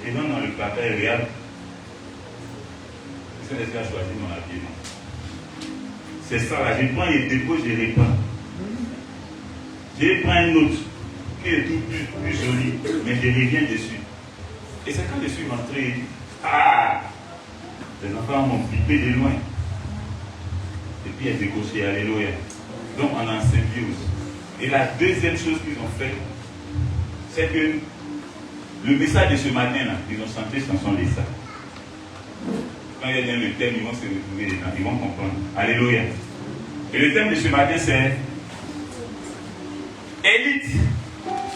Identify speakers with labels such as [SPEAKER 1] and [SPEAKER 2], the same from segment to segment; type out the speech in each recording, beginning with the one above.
[SPEAKER 1] et donc dans le placard, il regarde. Est-ce que a choisi mon habillement? C'est ça là, je prends et dépose, je répands. Je prends un autre qui est tout plus joli, mais je reviens dessus. Et c'est quand je suis rentré, ah, les enfants m'ont pipé de loin. Et puis elle décoché, alléluia. Donc on a en symbiose. Et la deuxième chose qu'ils ont fait, c'est que le message de ce matin là, ils ont chanté chanson de ça. Quand il y a le thème, ils vont se retrouver dedans, ils vont comprendre. Alléluia. Et le thème de ce matin, c'est Élite,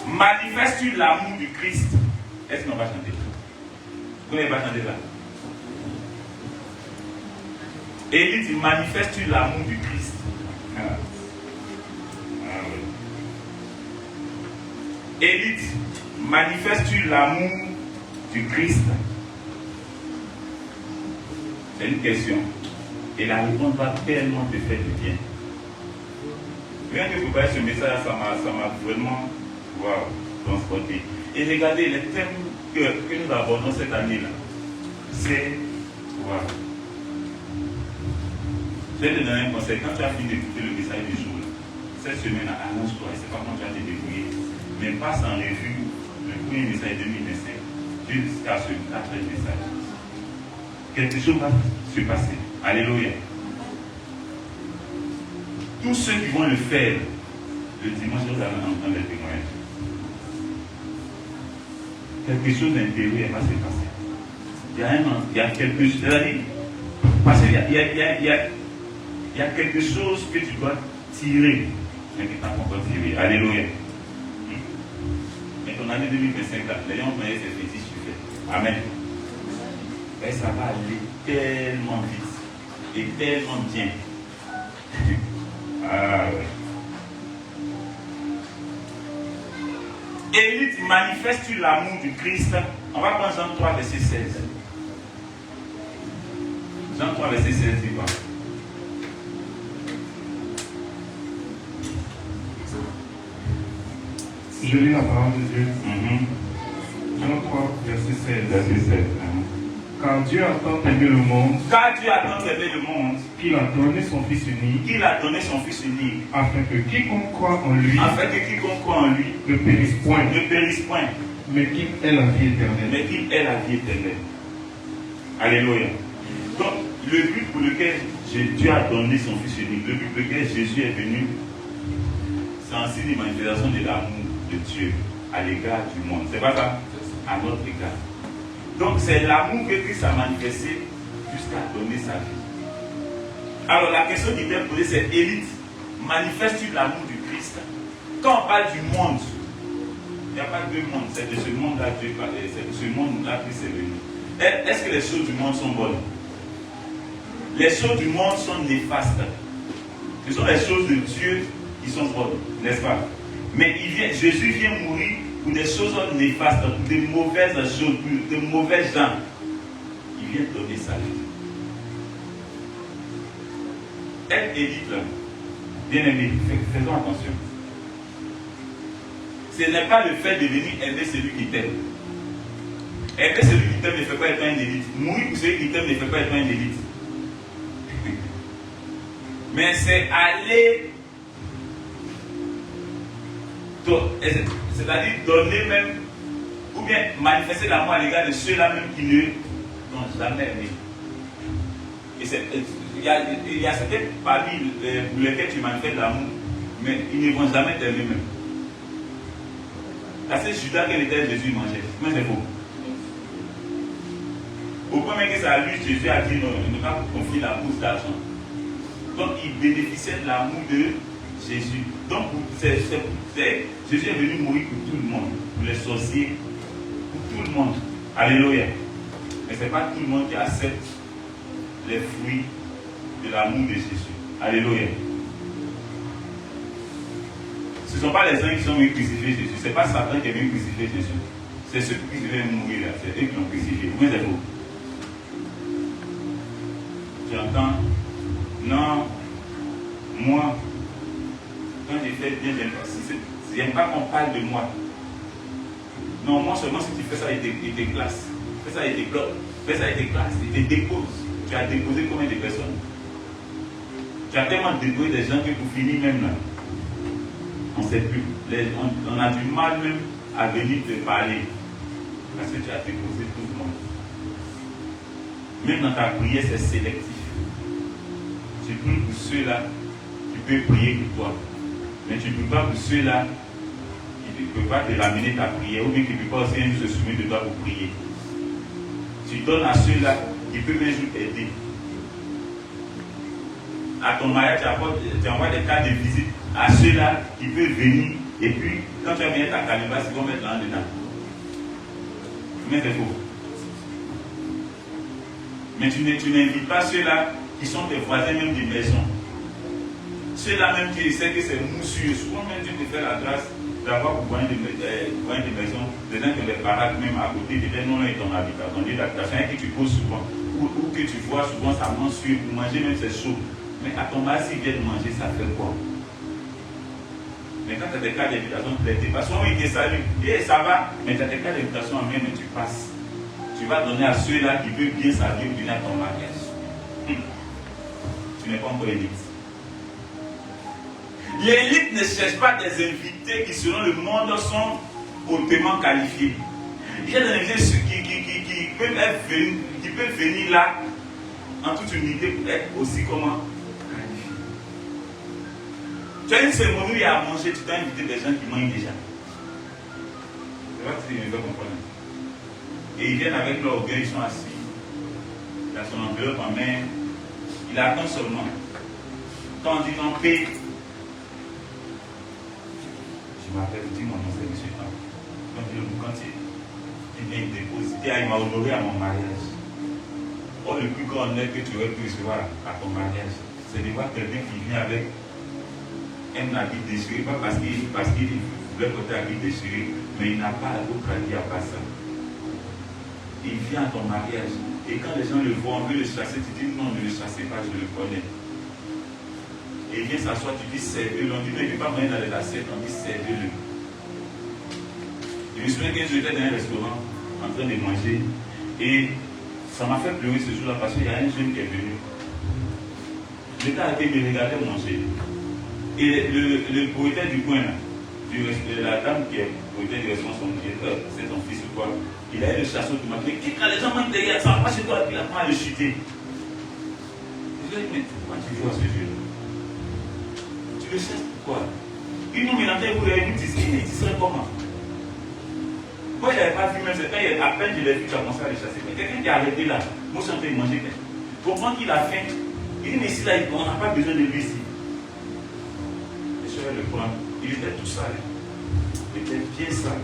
[SPEAKER 1] manifeste-tu l'amour du Christ? Est-ce qu'on va chanter? Vous n'avez pas chanté ça? Élite, manifeste-tu l'amour du Christ? Ah oui. Élite, manifeste-tu l'amour du Christ? C'est une question. Et la réponse va tellement te faire du bien. Rien que vous voyez ce message, ça m'a vraiment transporté. Et regardez, les thèmes que nous abordons cette année-là, c'est Je vais te donner un conseil. Quand tu as fini d'écouter le message du jour, cette semaine, annonce-toi. Et c'est pas quand tu vas te débrouiller. Mais passe en revue le premier message 2025 jusqu'à ce quatrième message. Quelque chose va se passer. Alléluia. Tous ceux qui vont le faire le dimanche, vous allez entendre les témoignages. Quelque chose d'intérieur va se passer. Il y a quelque chose. Parce qu'il y a quelque chose que tu dois tirer, mais que tu n'as pas encore tiré. Alléluia. Mais ton année 2025, là, les gens vont ces fétiches tu fais. Amen. Et ça va aller tellement vite et tellement bien. Ah ouais. Élite, manifeste-tu l'amour du Christ? On va prendre Jean 3, verset 16. Jean 3, verset 16, dit quoi?
[SPEAKER 2] Je lis la parole de Dieu. Jean 3, verset 16.
[SPEAKER 1] Verset 16.
[SPEAKER 2] Car Dieu a tant aimé le monde.
[SPEAKER 1] Car Dieu a tant aimé le monde.
[SPEAKER 2] Qu'il a donné son Fils unique.
[SPEAKER 1] Qu'il a donné son Fils unique.
[SPEAKER 2] Afin que quiconque croit en lui.
[SPEAKER 1] Afin que quiconque croit en lui.
[SPEAKER 2] Ne périsse point.
[SPEAKER 1] Ne périsse point.
[SPEAKER 2] Mais qu'il ait la vie éternelle.
[SPEAKER 1] Mais qu'il ait la vie éternelle. Alléluia. Donc, le but pour lequel Dieu a donné son Fils unique, le but pour lequel Jésus est venu, c'est un signe de manifestation de l'amour de Dieu à l'égard du monde. C'est pas ça? À notre égard. Donc, c'est l'amour que Christ a manifesté jusqu'à donner sa vie. Alors, la question qui t'est posée, c'est élite, manifeste-tu l'amour du Christ? Quand on parle du monde, il n'y a pas deux mondes, c'est de ce monde-là que Dieu parle, c'est de ce monde-là que c'est venu. Est-ce que les choses du monde sont bonnes? Les choses du monde sont néfastes. Ce sont les choses de Dieu qui sont bonnes, n'est-ce pas? Mais Jésus vient mourir pour des choses néfastes, pour des mauvaises choses, pour de mauvais gens. Il vient donner sa vie. Être élite, bien aimé, faisons attention. Ce n'est pas le fait de venir aider celui qui t'aime. Aider celui qui t'aime ne fait pas être un élite. Mourir pour celui qui t'aime ne fait pas être un élite. Mais c'est aller, c'est-à-dire donner même, ou bien manifester l'amour à l'égard de ceux-là même qui ne n'ont jamais aimé. Et il y a certains parmi pour lesquels tu manifestes l'amour, mais ils ne vont jamais t'aimer même. Parce que Judas, quel était Jésus mangeait? Mais c'est faux. Au point même que ça lui, Jésus a dit non, il ne va pas confier la bourse d'argent. Donc il bénéficiait de l'amour de Jésus. Donc Jésus est venu mourir pour tout le monde, pour les sorciers, pour tout le monde. Alléluia. Mais ce n'est pas tout le monde qui accepte les fruits de l'amour de Jésus. Alléluia. Ce ne sont pas les gens qui sont venus crucifier Jésus. Ce n'est pas Satan qui est venu crucifier Jésus. C'est ceux qui devaient mourir là. C'est eux qui l'ont crucifié. Vous êtes faux. Tu entends? Non. Moi, quand j'ai fait bien, j'aime pas qu'on parle de moi. Non, moi seulement si tu fais ça, il te classe. Fais ça avec tes blocs, fais ça avec tes classes, et te déposes. Tu as déposé combien de personnes? Tu as tellement déposé des gens que pour finir même là, on ne sait plus. On a du mal même à venir te parler. Parce que tu as déposé tout le monde. Même dans ta prière, c'est sélectif. Tu pries pour ceux-là, tu peux prier pour toi. Mais tu ne peux pas pour ceux-là qui ne peuvent pas te ramener ta prière, ou bien qui ne peuvent pas aussi se souvenir de toi pour prier. Tu donnes à ceux-là qui peuvent un jour t'aider. À ton mariage, tu envoies des cartes de visite à ceux-là qui peuvent venir. Et puis, quand tu vas venir ta calebasse, ils vont mettre là dedans. Mais c'est faux. Mais tu n'invites pas ceux-là qui sont tes voisins même des maisons. Ceux-là même qui essaient que c'est mousseux. Souvent même tu te fais la grâce d'avoir pour voir des maisons, des gens qui ont des baraques même à côté, des non là ton habitation, des habitations que tu poses souvent, ou que tu vois souvent ça mange sur pour manger même c'est chaud. Mais à ton mari s'il vient de manger, ça fait quoi? Mais quand tu as des cas d'invitation, tu ne pas. Souvent, il te salue. Et ça va, mais tu as des cas d'invitation en main, mais tu passes. Tu vas donner à ceux-là qui veulent bien saluer ou venir à ton mariage. Tu n'es pas encore élite. L'élite ne cherche pas des invités qui, selon le monde, sont hautement qualifiés. Il y a des invités qui peuvent venir là en toute humilité pour être aussi comment? Tu as une cérémonie où il y a à manger, tu t'as invité des gens qui mangent déjà. C'est pas si ils veulent comprendre. Et ils viennent avec leur orgueil, ils sont assis. Il a son enveloppe en main. Il attend seulement. Quand on dit non, paye. Je m'appelle, dis mon nom, c'est M. Tam. Quand il vient, il dépose. Il m'a honoré à mon mariage. Oh, le plus grand honneur que tu aurais pu recevoir à ton mariage, c'est de voir quelqu'un qui vient avec un habit déchiré, pas parce qu'il voulait porter un habit déchiré, mais il n'a pas d'autre habit à part ça. Il vient à ton mariage, et quand les gens le voient, on veut le chasser, tu dis non, ne le chassez pas, je le connais. Et il vient s'asseoir, tu dis servez-le, on dit non, il ne peut pas manger dans les assiettes, on dit servez-le. Je me souviens qu'un jour j'étais dans un restaurant en train de manger, et ça m'a fait pleurer ce jour-là parce qu'il y a un jeune qui est venu. L'État a été me regarder manger. Et le propriétaire du coin, là, la dame qui est propriétaire du restaurant, c'est son fils ou quoi, il a eu le chasseur qui m'a dit, quand les gens mangent derrière, ça va pas chez toi, puis il apprend à le chuter. Je lui ai dit, mais pourquoi tu joues à ce jeu? Tu le sais pourquoi? Il nous mélangeait, vous l'avez vu, il serait comment? Moi, je n'avais pas vu, même c'est quand à peine je l'ai vu, tu as commencé à le chasser. Mais quelqu'un qui a arrêté là, moi, je suis en train de manger, comprends qu'il a faim. Il dit, mais ici, là, on n'a pas besoin de lui ici. Le prendre, il était tout sale, il était bien sale.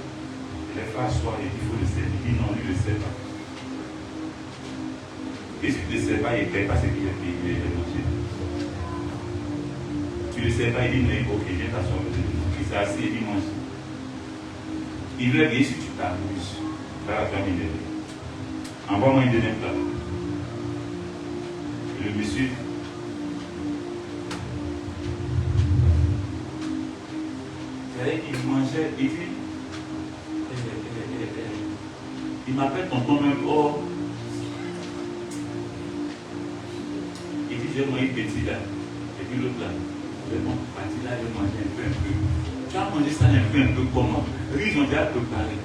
[SPEAKER 1] Il est fait asseoir, il dit il faut le servir. Il dit non, il ne le sait pas. Et si tu ne le sais pas, il ne paye pas ce qu'il a payé, il a mangé. Tu ne le sais pas, il dit non, ok, viens t'asseoir. Il s'est assis, il dit mange. Il veut dire si tu t'amuses, là la famille est. Envoie-moi une deuxième plat. Le monsieur. Il mangeait, il dit, il m'appelle tonton même, oh, il dit, j'ai mangé petit là, et puis l'autre là, j'ai bon parti là, j'ai mangé un peu. Tu as mangé ça un peu comment? Ils ont déjà préparé.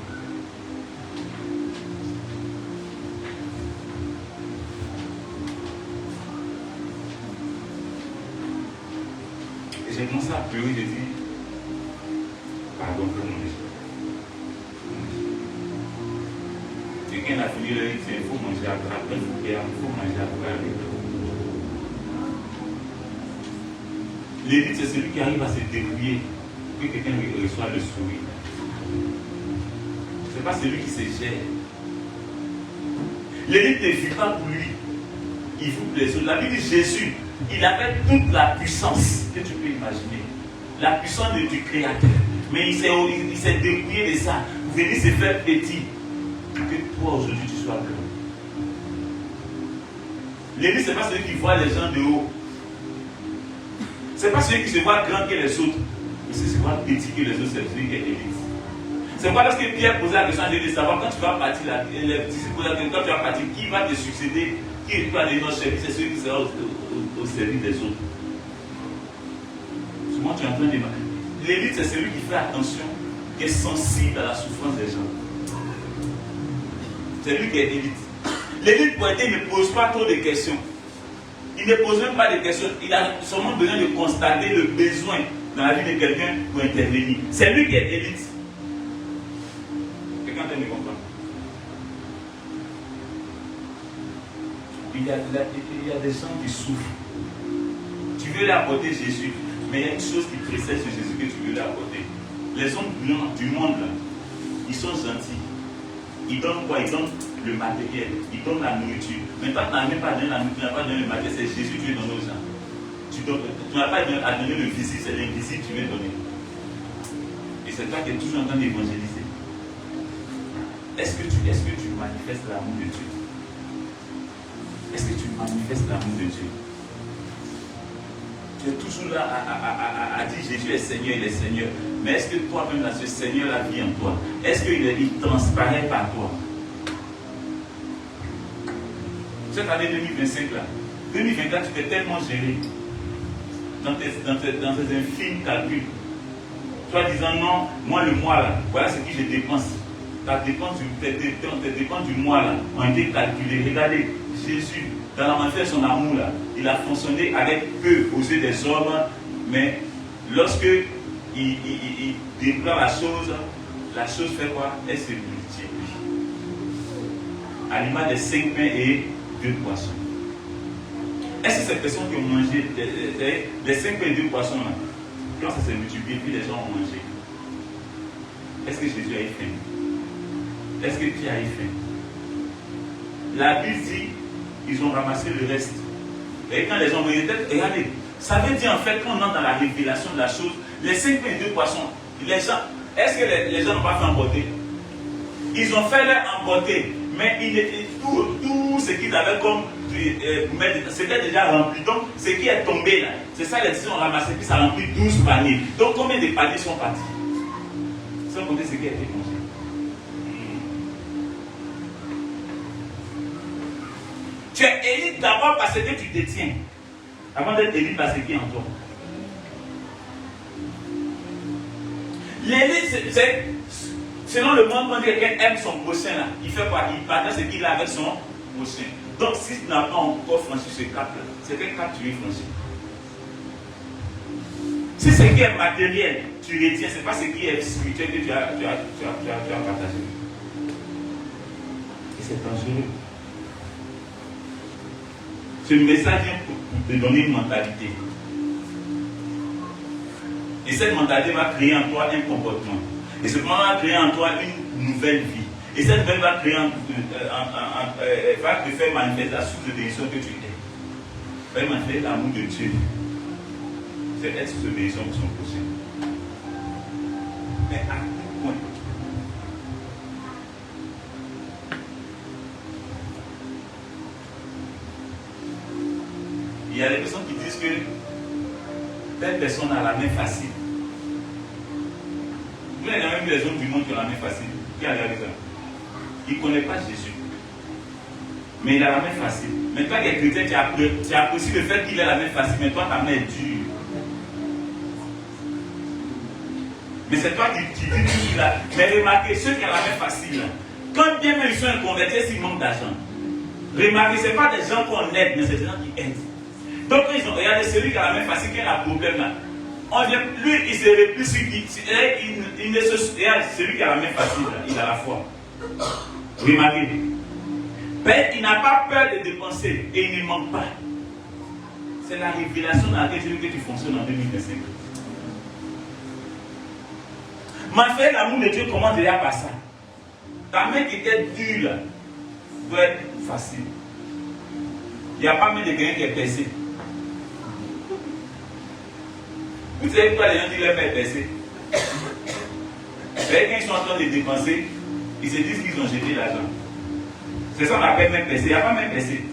[SPEAKER 1] Et j'ai commencé à pleurer, j'ai dit, pardon pour mon esprit. Quelqu'un a fini le dit, il faut manger après, il faut manger après. L'élite, c'est celui qui arrive à se débrouiller pour que quelqu'un reçoive le sourire. Ce n'est pas celui qui se gère. L'élite ne vit pas pour lui. Il vit pour les autres. La Bible dit Jésus, il avait toute la puissance que tu peux imaginer. La puissance du Créateur. Mais il s'est débrouillé de ça pour venir se faire petit. Pour que toi aujourd'hui tu sois grand. L'élite, ce n'est pas celui qui voit les gens de haut. Ce n'est pas celui qui se voit grand que les autres. Mais c'est celui qui se voit petit que les autres, c'est celui qui est élite. C'est pourquoi lorsque Pierre posait la question à Jésus de savoir quand tu vas partir, les disciples posaient la question, quand tu vas partir, qui va te succéder, qui va aller dans le service, c'est celui qui sera au service des autres. Souvent tu es en train de dire, l'élite c'est celui qui fait attention, qui est sensible à la souffrance des gens. C'est lui qui est élite. L'élite pour aider ne pose pas trop de questions. Il ne pose même pas de questions. Il a seulement besoin de constater le besoin dans la vie de quelqu'un pour intervenir. C'est lui qui est élite. Quelqu'un peut me comprendre? Il y a des gens qui souffrent. Tu veux leur apporter Jésus, mais il y a une chose qui précède ce Jésus que tu veux leur apporter. Les hommes du monde, là, ils sont gentils. Ils donnent quoi? Ils donnent le matériel, ils donnent la nourriture. Mais toi, tu n'as même pas donné la nourriture, tu n'as pas donné le matériel, c'est Jésus que tu veux donner aux gens. Tu n'as pas à donner le visible, c'est l'invisible que tu veux donner. Et c'est toi qui es toujours en train d'évangéliser. Est-ce que tu manifestes l'amour de Dieu? Est-ce que tu manifestes l'amour de Dieu? Tu es toujours là à dire Jésus est Seigneur, il est Seigneur. Mais est-ce que toi-même, là, ce Seigneur-là vit en toi? Est-ce qu'il transparaît par toi? Cette année 2025 là, 2024, tu t'es tellement géré dans tes infimes calculs. Toi disant non, moi le mois là, voilà ce que je dépense. Tes dépenses du mois là ont été calculées. Regardez, Jésus, dans la manière de son amour là, il a fonctionné avec peu aux yeux des hommes, mais lorsque il déploie la chose fait quoi? Elle se multiplie. À l'image des 5 pains et 2 poissons. Est-ce que ces personnes qui ont mangé les 5 pains et 2 poissons là, quand ça s'est multiplié, puis les gens ont mangé, est-ce que Jésus a eu faim? Est-ce que Pierre a eu faim? La Bible dit ils ont ramassé le reste. Et quand les gens voyaient, regardez, ça veut dire en fait quand on entre dans la révélation de la chose, les 5 pains et 2 poissons, les gens, est-ce que les gens n'ont pas fait emporter? Ils ont fait leur emporter, mais tout ce qu'ils avaient comme c'était déjà rempli. Donc ce qui est tombé là, c'est ça les disciples ont ramassé, puis ça a rempli 12 paniers. Donc combien de paniers sont partis? Sans compter ce qui a été mangé. Tu es élite d'abord parce que tu détiens, avant d'être élite parce que qui est en toi. L'élite, c'est selon le monde, quand quelqu'un aime son prochain, là, il fait quoi? Il partage ce qu'il a avec son prochain. Donc si tu n'as pas encore franchi ce cap-là, c'est quel cap tu veux franchir? Si ce qui est matériel, tu retiens, ce n'est pas ce qui est spirituel que tu as partagé. Et c'est dangereux. Ce message vient pour te donner une mentalité. Et cette mentalité va créer en toi un comportement. Et ce comportement va créer en toi une nouvelle vie. Et cette nouvelle va créer va te faire manifester la source de bénédiction que tu es. Va manifester l'amour de Dieu. C'est être sous de bénédiction pour son prochain. Mais à quel point? Il y a des personnes qui disent que telle personne a la main facile. Vous avez même vu les hommes du monde qui ont la main facile. Qui a regardé ça? Il ne connaît pas Jésus. Mais il a la main facile. Mais toi qui es chrétien, tu apprécies le fait qu'il ait la main facile, mais toi ta main est dure. Mais c'est toi qui dis tout cela. Mais remarquez, ceux qui ont la main facile, quand bien même ils sont inconvertis, s'ils manquent d'argent. Remarquez, ce n'est pas des gens qu'on aide, mais c'est des gens qui aident. Donc ils ont regardé celui qui a la main facile, qui a un problème là. Lui, il se replie sur qui. Celui qui a la main facile, là, il a la foi. Remarquez. Il n'a pas peur de dépenser et il ne manque pas. C'est la révélation dans laquelle je veux que tu fonctionnes en 2025. Ma frère, l'amour de Dieu commence déjà par ça. Ta main qui était dure là, doit être facile. Il n'y a pas même de quelqu'un qui est percé. Vous savez pourquoi les gens disent que leur main est percée? Quand ils sont en train de dépenser, ils se disent qu'ils ont jeté l'argent. C'est ça qu'on appelle main percée. Il n'y a pas main percée.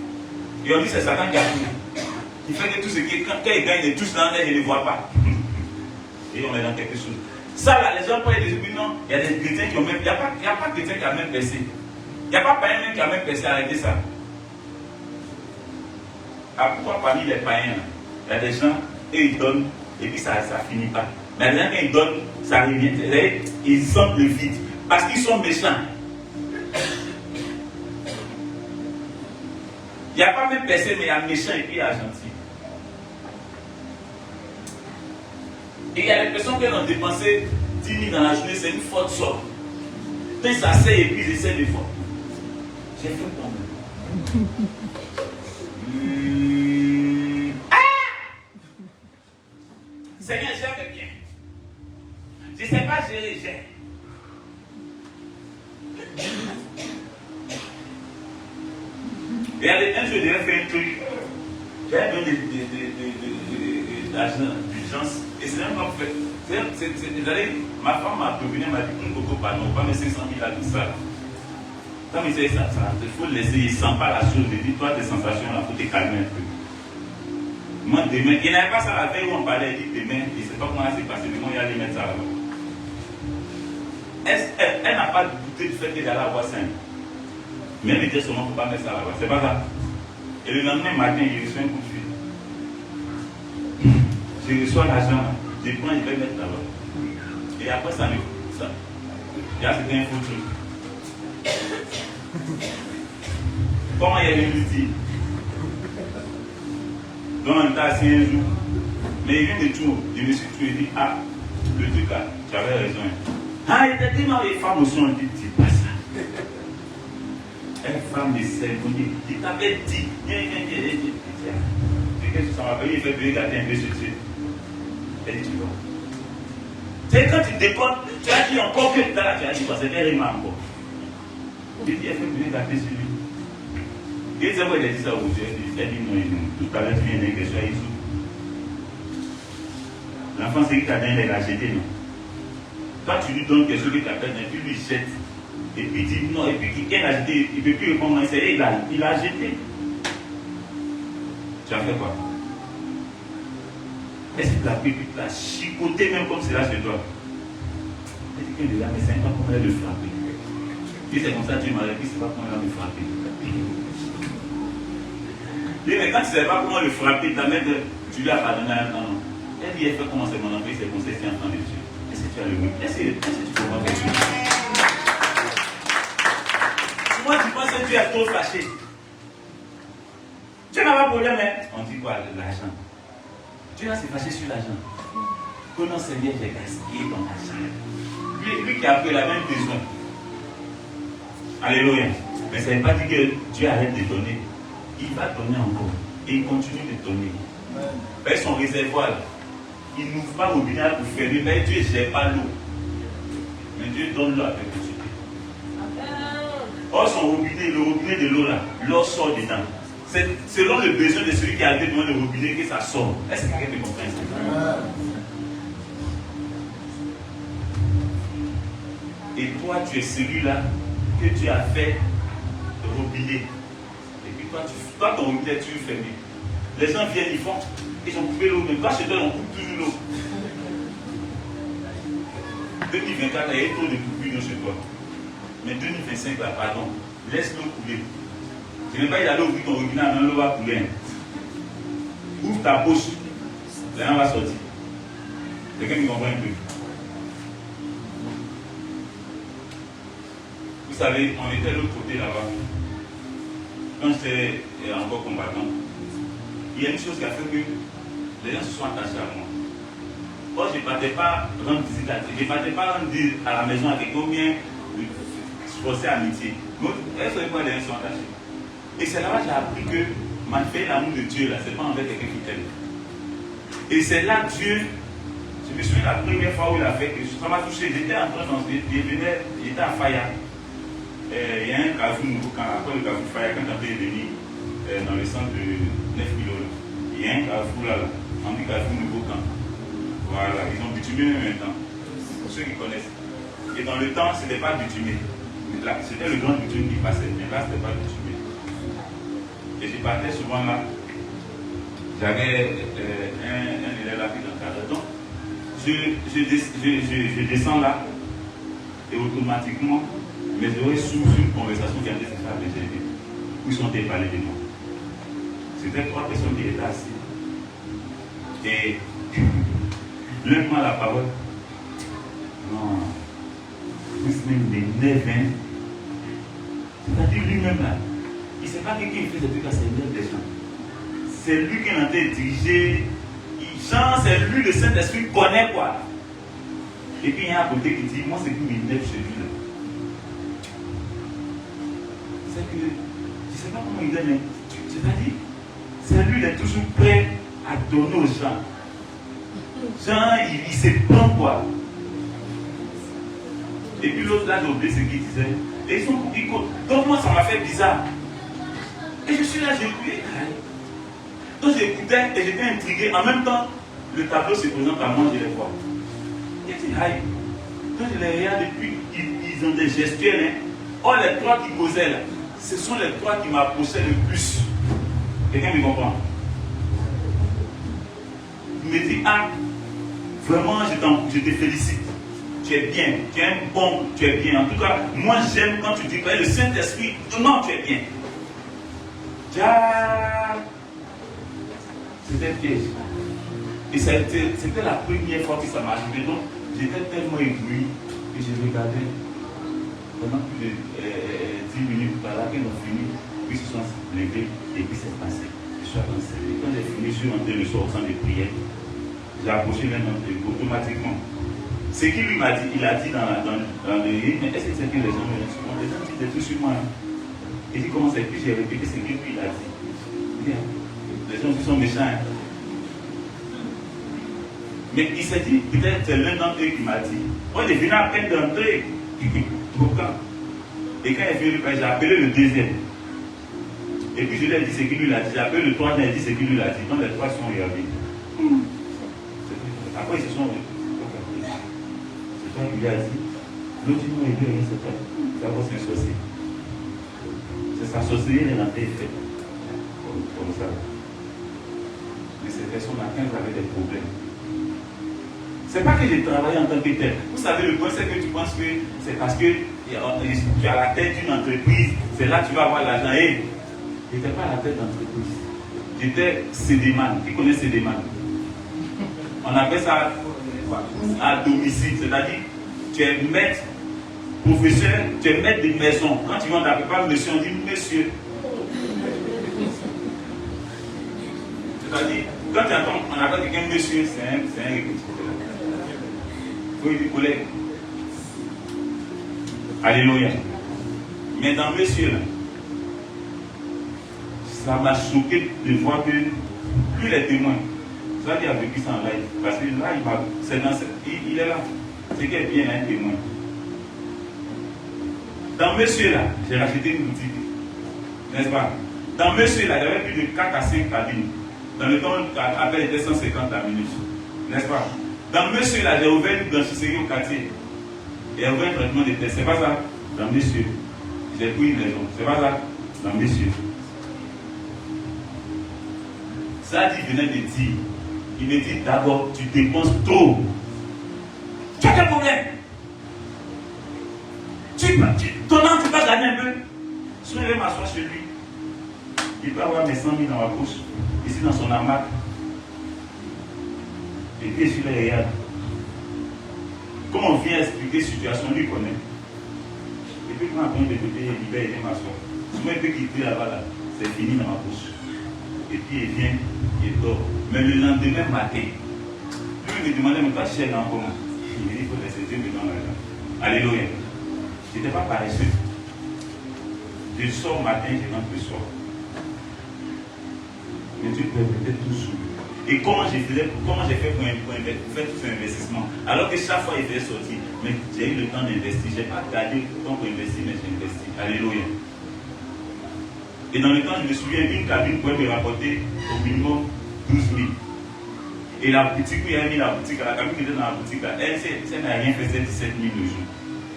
[SPEAKER 1] Et on dit que c'est Satan qui a tout. Il fait que tout ce qui est, quand ils gagnent de tout cela, ils ne le voient pas. Et on est dans quelque chose. Ça là, les gens prennent des opinions. Non, il y a des chrétiens qui ont même. Il n'y a pas de chrétien qui a même percé. Il n'y a pas païen même qui a même percé à arrêter ça. Ah, pourquoi parmi les païens, il y a des gens, et ils donnent, et puis ça ne finit pas. Mais les gens, quand ils donnent, ça revient. Ils sentent le vide. Parce qu'ils sont méchants. Il n'y a pas même percé, mais il y a méchant et puis il y a gentil. Et il y a des personnes qui ont dépensé 10 000 dans la journée, c'est une forte somme. Quand ils s'asseyent et puis ils essaient de faire. J'ai fait pour moi. Seigneur, j'aime bien. Je ne sais pas gérer, j'aime. Et un jour, je devais faire un truc. J'avais besoin d'argent, d'urgence. Et c'est même pas fait. Ma femme m'a prévenu, elle m'a dit que Coco, pardon, pas mes 500 000 à tout ça. Quand il dit ça, il faut laisser, il ne sent pas la chose. Il dit, toi, tes sensations, il faut te calmer un peu. Moi, demain, il n'avait pas ça la veille où on parlait, il dit demain, il ne sait pas comment ça s'est passé, mais moi, il allait mettre ça là-bas. Elle n'a pas douté du fait qu'elle allait avoir 5. Mais elle me disait seulement, il ne faut pas mettre ça là-bas. C'est pas ça. Et le lendemain matin, il reçoit un coup de fil. Je reçois l'argent, je prends, je vais mettre là-bas. Et après, ça me ça. Et là, c'était un faux truc. Comment il y a eu l'outil? Donc, on était assis un jour. Mais il vient de tout. Je me suis tué et dit, ah, le truc là, tu avais raison. Ah, il était tellement les femmes aussi, on dit, dis pas ça. Une femme de cérémonie, il t'avait dit, qu'est-ce que ça m'a fait? Il fait de garder un peu sur dessus. Elle dit, tu vois. C'est quand tu déconnes, tu as dit encore que tu as dit, c'était Rima encore. Il dit, elle fait de garder sur lui. Et c'est moi qui ai dit ça aujourd'hui. Elle dit, non, tout à l'heure, tu viens de que sois ici. L'enfant, c'est qui t'a donné, il a jeté, non? Toi, tu lui donnes quelque chose qui t'appelle, tu lui jettes. Et puis il dit non, et puis quelqu'un a jeté, il ne peut plus répondre, il a jeté. Tu as fait quoi? Est-ce que tu as pris, tu l'as chicoté même comme cela chez toi? Elle dit qu'il est là, mais c'est pas comment elle le frapper. Puis c'est comme ça que tu m'as dit, c'est pas comment elle le frapper. Mais quand tu ne savais pas comment le frapper, tu lui as pardonné à un temps. Elle dit, elle fait comment c'est mon enfant, c'est comme ça, c'est enfant de Dieu. Est-ce que tu as le oui? Est-ce que tu comprends quelque chose? Moi, tu penses que tu es trop fâché. Tu n'as pas de problème, hein? On dit quoi? L'argent. Tu vas se fâcher sur l'argent. Que non, Seigneur, j'ai gaspillé ton argent. Lui qui a pris la même besoin. Alléluia. Mais ça ne veut pas dire que Dieu arrête de donner. Il va donner encore. Et il continue de donner. Avec son réservoir, il n'ouvre pas le robinet pour fermer. Mais Dieu ne gère pas l'eau. Mais Dieu donne l'eau avec le. Or, son robinet, le robinet de l'eau là, l'eau sort dedans. C'est selon le besoin de celui qui a été devant le robinet que ça sort. Est-ce que quelqu'un peut comprendre ça? Et toi, tu es celui-là que tu as fait robinet. Et puis toi ton robinet, tu le fermes. Les gens viennent, ils font, ils ont coupé l'eau, mais toi, chez toi, on coupe toujours l'eau. 2024, il y a trop de coupures chez toi. Mais 2025, là, pardon, laisse l'eau couler. Je n'ai pas eu à l'eau, ouvrir ton robinet, l'eau va couler. Ouvre ta bouche, l'air va sortir. Quelqu'un qui comprend un peu. Vous savez, on était de l'autre côté là-bas. Quand j'étais encore combattant, il y a une chose qui a fait que les gens se sont attachés à moi. Moi, je ne partais pas rendre visite je ne partais pas rendre à la maison avec combien je forçais amitié. Donc, elles sont les gens sont attachés. Et c'est là-bas que j'ai appris que fait l'amour de Dieu, là, c'est pas envers quelqu'un qui t'aime. Et c'est là Dieu, je me souviens la première fois où il a fait que ça m'a touché. J'étais en train j'étais à Faya. Il y a un Carrefour nouveau camp, après le Carrefour Faya, quand j'étais venu dans le centre de 9 km. Il y a un Carrefour là, on dit Carrefour nouveau camp. Voilà, ils ont bitumé maintenant. Pour ceux qui connaissent. Et dans le temps, ce n'était pas bitumé. C'était le grand bitume qui passait, mais là, ce n'était pas bitumé. Et je partais souvent là. J'avais un élève là qui l'encadrait. Donc, je descends là, et automatiquement, mes oreilles s'ouvrent une conversation qui a été faite avec Jésus. Où ils sont allés parler de moi. C'était 3 personnes qui étaient assises. Et l'un m'a la parole. Non, ce même m'énerve. C'est-à-dire lui-même là. Il ne sait pas quelqu'un qui fait des trucs à s'énerver des gens. C'est lui qui est en train de diriger. Genre, c'est lui, le Saint-Esprit connaît quoi. Et puis il y a un côté qui dit, moi c'est qui m'énerve chez lui là. C'est que, je ne sais pas comment il est, mais c'est-à-dire, c'est lui, il est toujours prêt à donner aux gens. Genre, il se prend quoi. Et puis l'autre là, j'ai oublié ce qu'il disait. Et ils sont donc moi ça m'a fait bizarre. Et je suis là, j'ai écouté. Donc j'écoutais et j'étais intrigué. En même temps, le tableau se présente à moi, je les vois. Et je dis, aïe. Donc je les regarde depuis, ils ont des gestuels. Hein. Oh, les 3 qui causaient là, ce sont les 3 qui m'approchaient le plus. Quelqu'un me comprend? Il me dit, ah, vraiment, je te félicite. Tu es bien, tu es bon, tu es bien. En tout cas, moi j'aime quand tu dis que le Saint-Esprit, non, tu es bien. C'était piège. Et c'était la première fois que ça m'est arrivé. Donc, j'étais tellement ébloui que je regardais pendant plus de 10 minutes par là, qu'ils ont fini, puis ils se sont levés et puis c'est passé. Je suis avancé. Et quand j'ai fini, je suis rentré le soir au centre de prière. J'ai approché l'un d'entre eux automatiquement. Ce qu'il lui m'a dit, il a dit dans le hymne, mais est-ce que c'est que les gens me répondent? Les gens disent des trucs sur moi. Il dit comment c'est, puis j'ai répété ce que lui il a dit. Il dit, les gens qui sont méchants. Hein. Mais il s'est dit, peut-être c'est l'un d'entre eux qui m'a dit. Moi, il est venu à peine d'entrer. Pourquoi? Et quand il est venu, j'ai appelé le deuxième. Et puis je lui ai dit ce qu'il lui a dit. J'ai appelé le troisième, il a dit ce qu'il lui a dit. Donc les 3 sont regardés. Après, ils se sont regardés. Il lui a dit, l'autre dit non, il lui a rien, c'est toi. D'abord, c'est un sorcier. C'est sa sorcellerie, elle a été faite. Comme ça. Mais ces personnes-là, quand elles avaient des problèmes, c'est pas que j'ai travaillé en tant que tel. Vous savez, le point, c'est que tu penses que c'est parce que tu as la tête d'une entreprise, c'est là que tu vas avoir l'argent. Et je n'étais pas à la tête d'entreprise. J'étais CDman. Qui connaît CDman? On appelle ça à domicile, c'est-à-dire tu es maître, professeur, tu es maître de maison. Quand tu vas t'appeler pas monsieur, on dit monsieur. C'est-à-dire, quand tu entends, on appelle quelqu'un monsieur, c'est un répétiteur. Il faut dire collègue. Alléluia. Mais dans monsieur, là, ça m'a choqué de voir que plus les témoins, ça il a vécu ça en live. Parce que là, il est là. C'est qu'il est bien un témoin. Dans monsieur là, j'ai racheté une boutique. N'est-ce pas? Dans monsieur là, il y avait plus de 4 à 5 cabines. Dans le temps, appel était 150 la minute. N'est-ce pas? Dans monsieur là, j'ai ouvert une blanchisserie au quartier. Et ouvert un traitement de tests. C'est pas ça? Dans monsieur. J'ai pris une maison. C'est pas ça? Dans monsieur. Ça dit, venait de dire. Il me dit d'abord, tu dépenses trop. Tu as quel problème? Ton âme, tu vas gagner un peu. Si je vais m'asseoir chez lui, il peut avoir mes 100 000 dans ma poche, ici dans son hamac. Et puis je les regarde. Comme on vient expliquer la situation, lui connaît. Et puis quand on a de côté, il va aider m'asseoir. Souvent il peut quitter là-bas, là, c'est fini dans ma poche. Et puis il vient, il dort. Mais le lendemain matin, lui il me demandait, mais toi tu sais comment? Il me dit, il faut laisser Dieu me donner l'argent. Alléluia. Je n'étais pas paresseux. Je sors matin, je rentre le soir. Mais Dieu peut-être tout sous. Et comment j'ai fait pour faire tout ce investissement? Alors que chaque fois il faisait sortir, mais j'ai eu le temps d'investir. Je n'ai pas gardé le temps pour investir, mais j'ai investi. Alléluia. Et dans le temps, je me souviens, une cabine pouvait me rapporter au minimum 12 000. Et la boutique, où il y avait mis la boutique, la cabine qui était dans la boutique, là, elle n'a rien fait, c'est 17 000 le jour.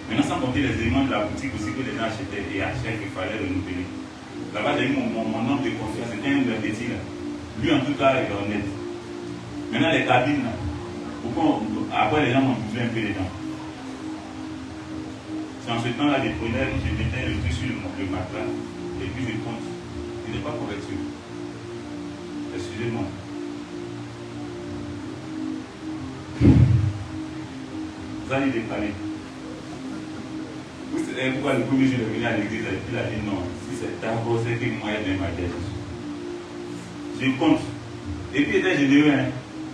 [SPEAKER 1] Maintenant, sans compter les éléments de la boutique aussi que les gens achetaient et achetaient qu'il fallait renouveler. Là-bas, j'ai eu mon homme de confiance, c'était un petit là. Lui, en tout cas, il est honnête. Maintenant, les cabines, là, Après, les gens m'ont bougé un peu les dents. C'est en ce temps-là, je mettais le truc sur le matelas et puis je compte. Il n'est pas correct. Excusez-moi. Vous allez déparler. Pourquoi le premier jour il est venu à l'église et puis il a dit non, si c'est d'abord, c'est que moi j'ai ma tête. Je compte. Et puis il était généreux, hein,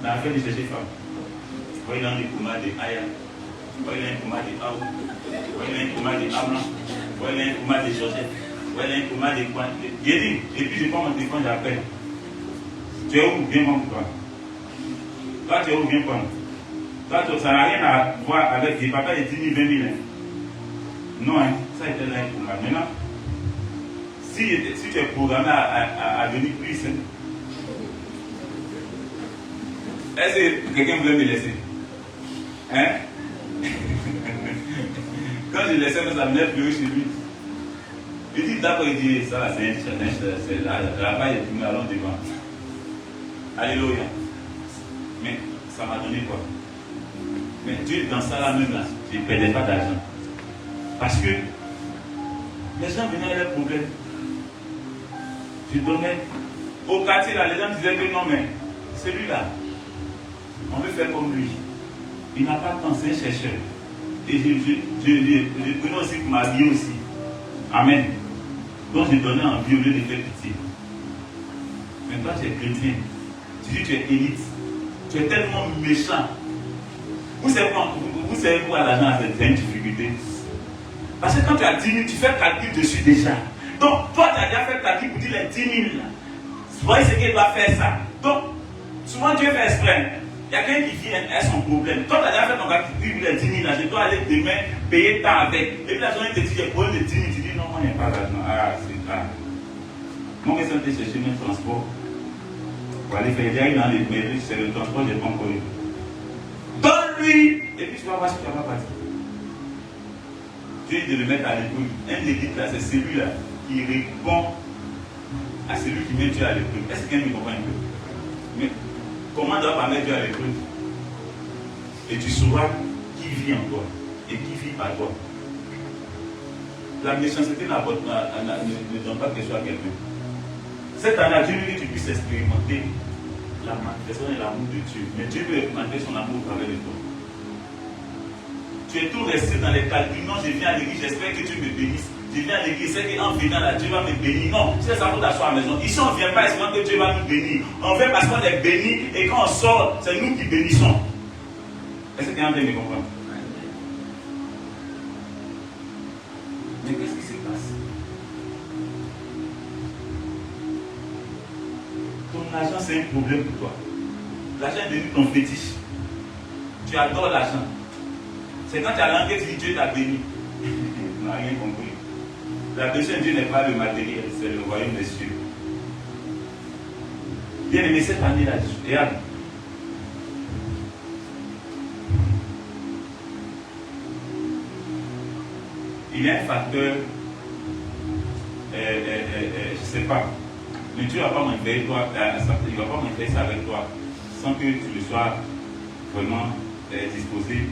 [SPEAKER 1] dans l'affaire de chercher femme. Il a un coma de Aya, il a un coma de Aou, il a un coma de Amna, il a un coma de Joseph, il a un coma de quoi. J'ai dit, et puis je prends mon téléphone, j'appelle. Tu es où? Viens prendre toi. Toi, tu es où? Viens prendre. Toi, ça n'a rien à voir avec les papas de 10 000, 20 000. Hein. Non, hein, ça était là un coma. Maintenant, si tu es programmé à venir plus, hein, est-ce que quelqu'un voulait me laisser? Hein? Quand je laissais, ça me venait pleurer chez lui. Il dit d'accord, il dit ça là, c'est un challenge, c'est là-bas, il est tourné, allons devant. Alléluia. Mais ça m'a donné quoi? Mais Dieu, dans ça là même là, je ne perdais pas d'argent. Parce que les gens venaient avec leurs problèmes. Je donnais. Au quartier là, les gens disaient que non, mais celui-là, on veut faire comme lui. Il n'a pas de temps, c'est un chercheur. Et je prenais aussi pour m'habiller aussi. Amen. Donc je donnais envie au lieu de faire pitié. Mais toi, tu es chrétien. Tu dis que tu es élite. Tu es tellement méchant. Vous savez quoi l'argent, c'est une difficulté. Parce que quand tu as 10 000, tu fais calcul dessus déjà. Donc, toi, tu as déjà fait calcul pour dire les 10 000 là. Vous voyez ce qu'il doit faire ça. Donc, souvent Dieu fait exprès. Il y a quelqu'un qui vient à son problème. Toi, tu as déjà fait ton calcul pour les 10 000 là. Je dois aller demain payer tant avec. Et puis la journée te dit, j'ai problème de 10 000. Tu dis, non, moi, il n'y a pas d'argent. Ah, c'est grave. Mon médecin te chercher un transport. Pour aller faire des dans les mairies, c'est le transport, je n'ai pas encore eu. Donne-lui. Et puis tu vas voir si tu vas pas partir. Dieu dit de le mettre à l'épreuve. Un élite là, c'est celui-là qui répond à celui qui met Dieu à l'épreuve. Est-ce que quelqu'un me comprend un peu? Mais comment tu vas pas mettre Dieu à l'épreuve? Et tu sauras qui vit en toi et qui vit par toi. La méchanceté ne donne pas quelque chose à quelqu'un. Cette année, Dieu veut que tu puisses expérimenter la manifestation et l'amour de Dieu. Mais Dieu veut manifester son amour au travers de toi. Tu es tout resté dans les calculs. Non, je viens à l'église, j'espère que Dieu me bénisse. Je viens à l'église, c'est qu'en venant là, Dieu va me bénir. Non, c'est ça pour t'asseoir à la maison. Ici, on ne vient pas espérant que Dieu va nous bénir. On vient parce qu'on est béni et quand on sort, c'est nous qui bénissons. Est-ce que quelqu'un peut me comprendre? Mais qu'est-ce qui se passe? Ton argent, c'est un problème pour toi. L'argent est devenu ton fétiche. Tu adores l'argent. C'est quand tu as l'enquête, tu dis Dieu t'a béni. Tu n'as rien compris. La bénédiction de Dieu n'est pas le matériel, c'est le royaume des cieux. Bien aimé, cette année-là, regarde. Il y a un facteur, je ne sais pas, mais Dieu ne va pas m'enlever toi, il ne va pas m'enlever ça avec toi sans que tu le sois vraiment disposé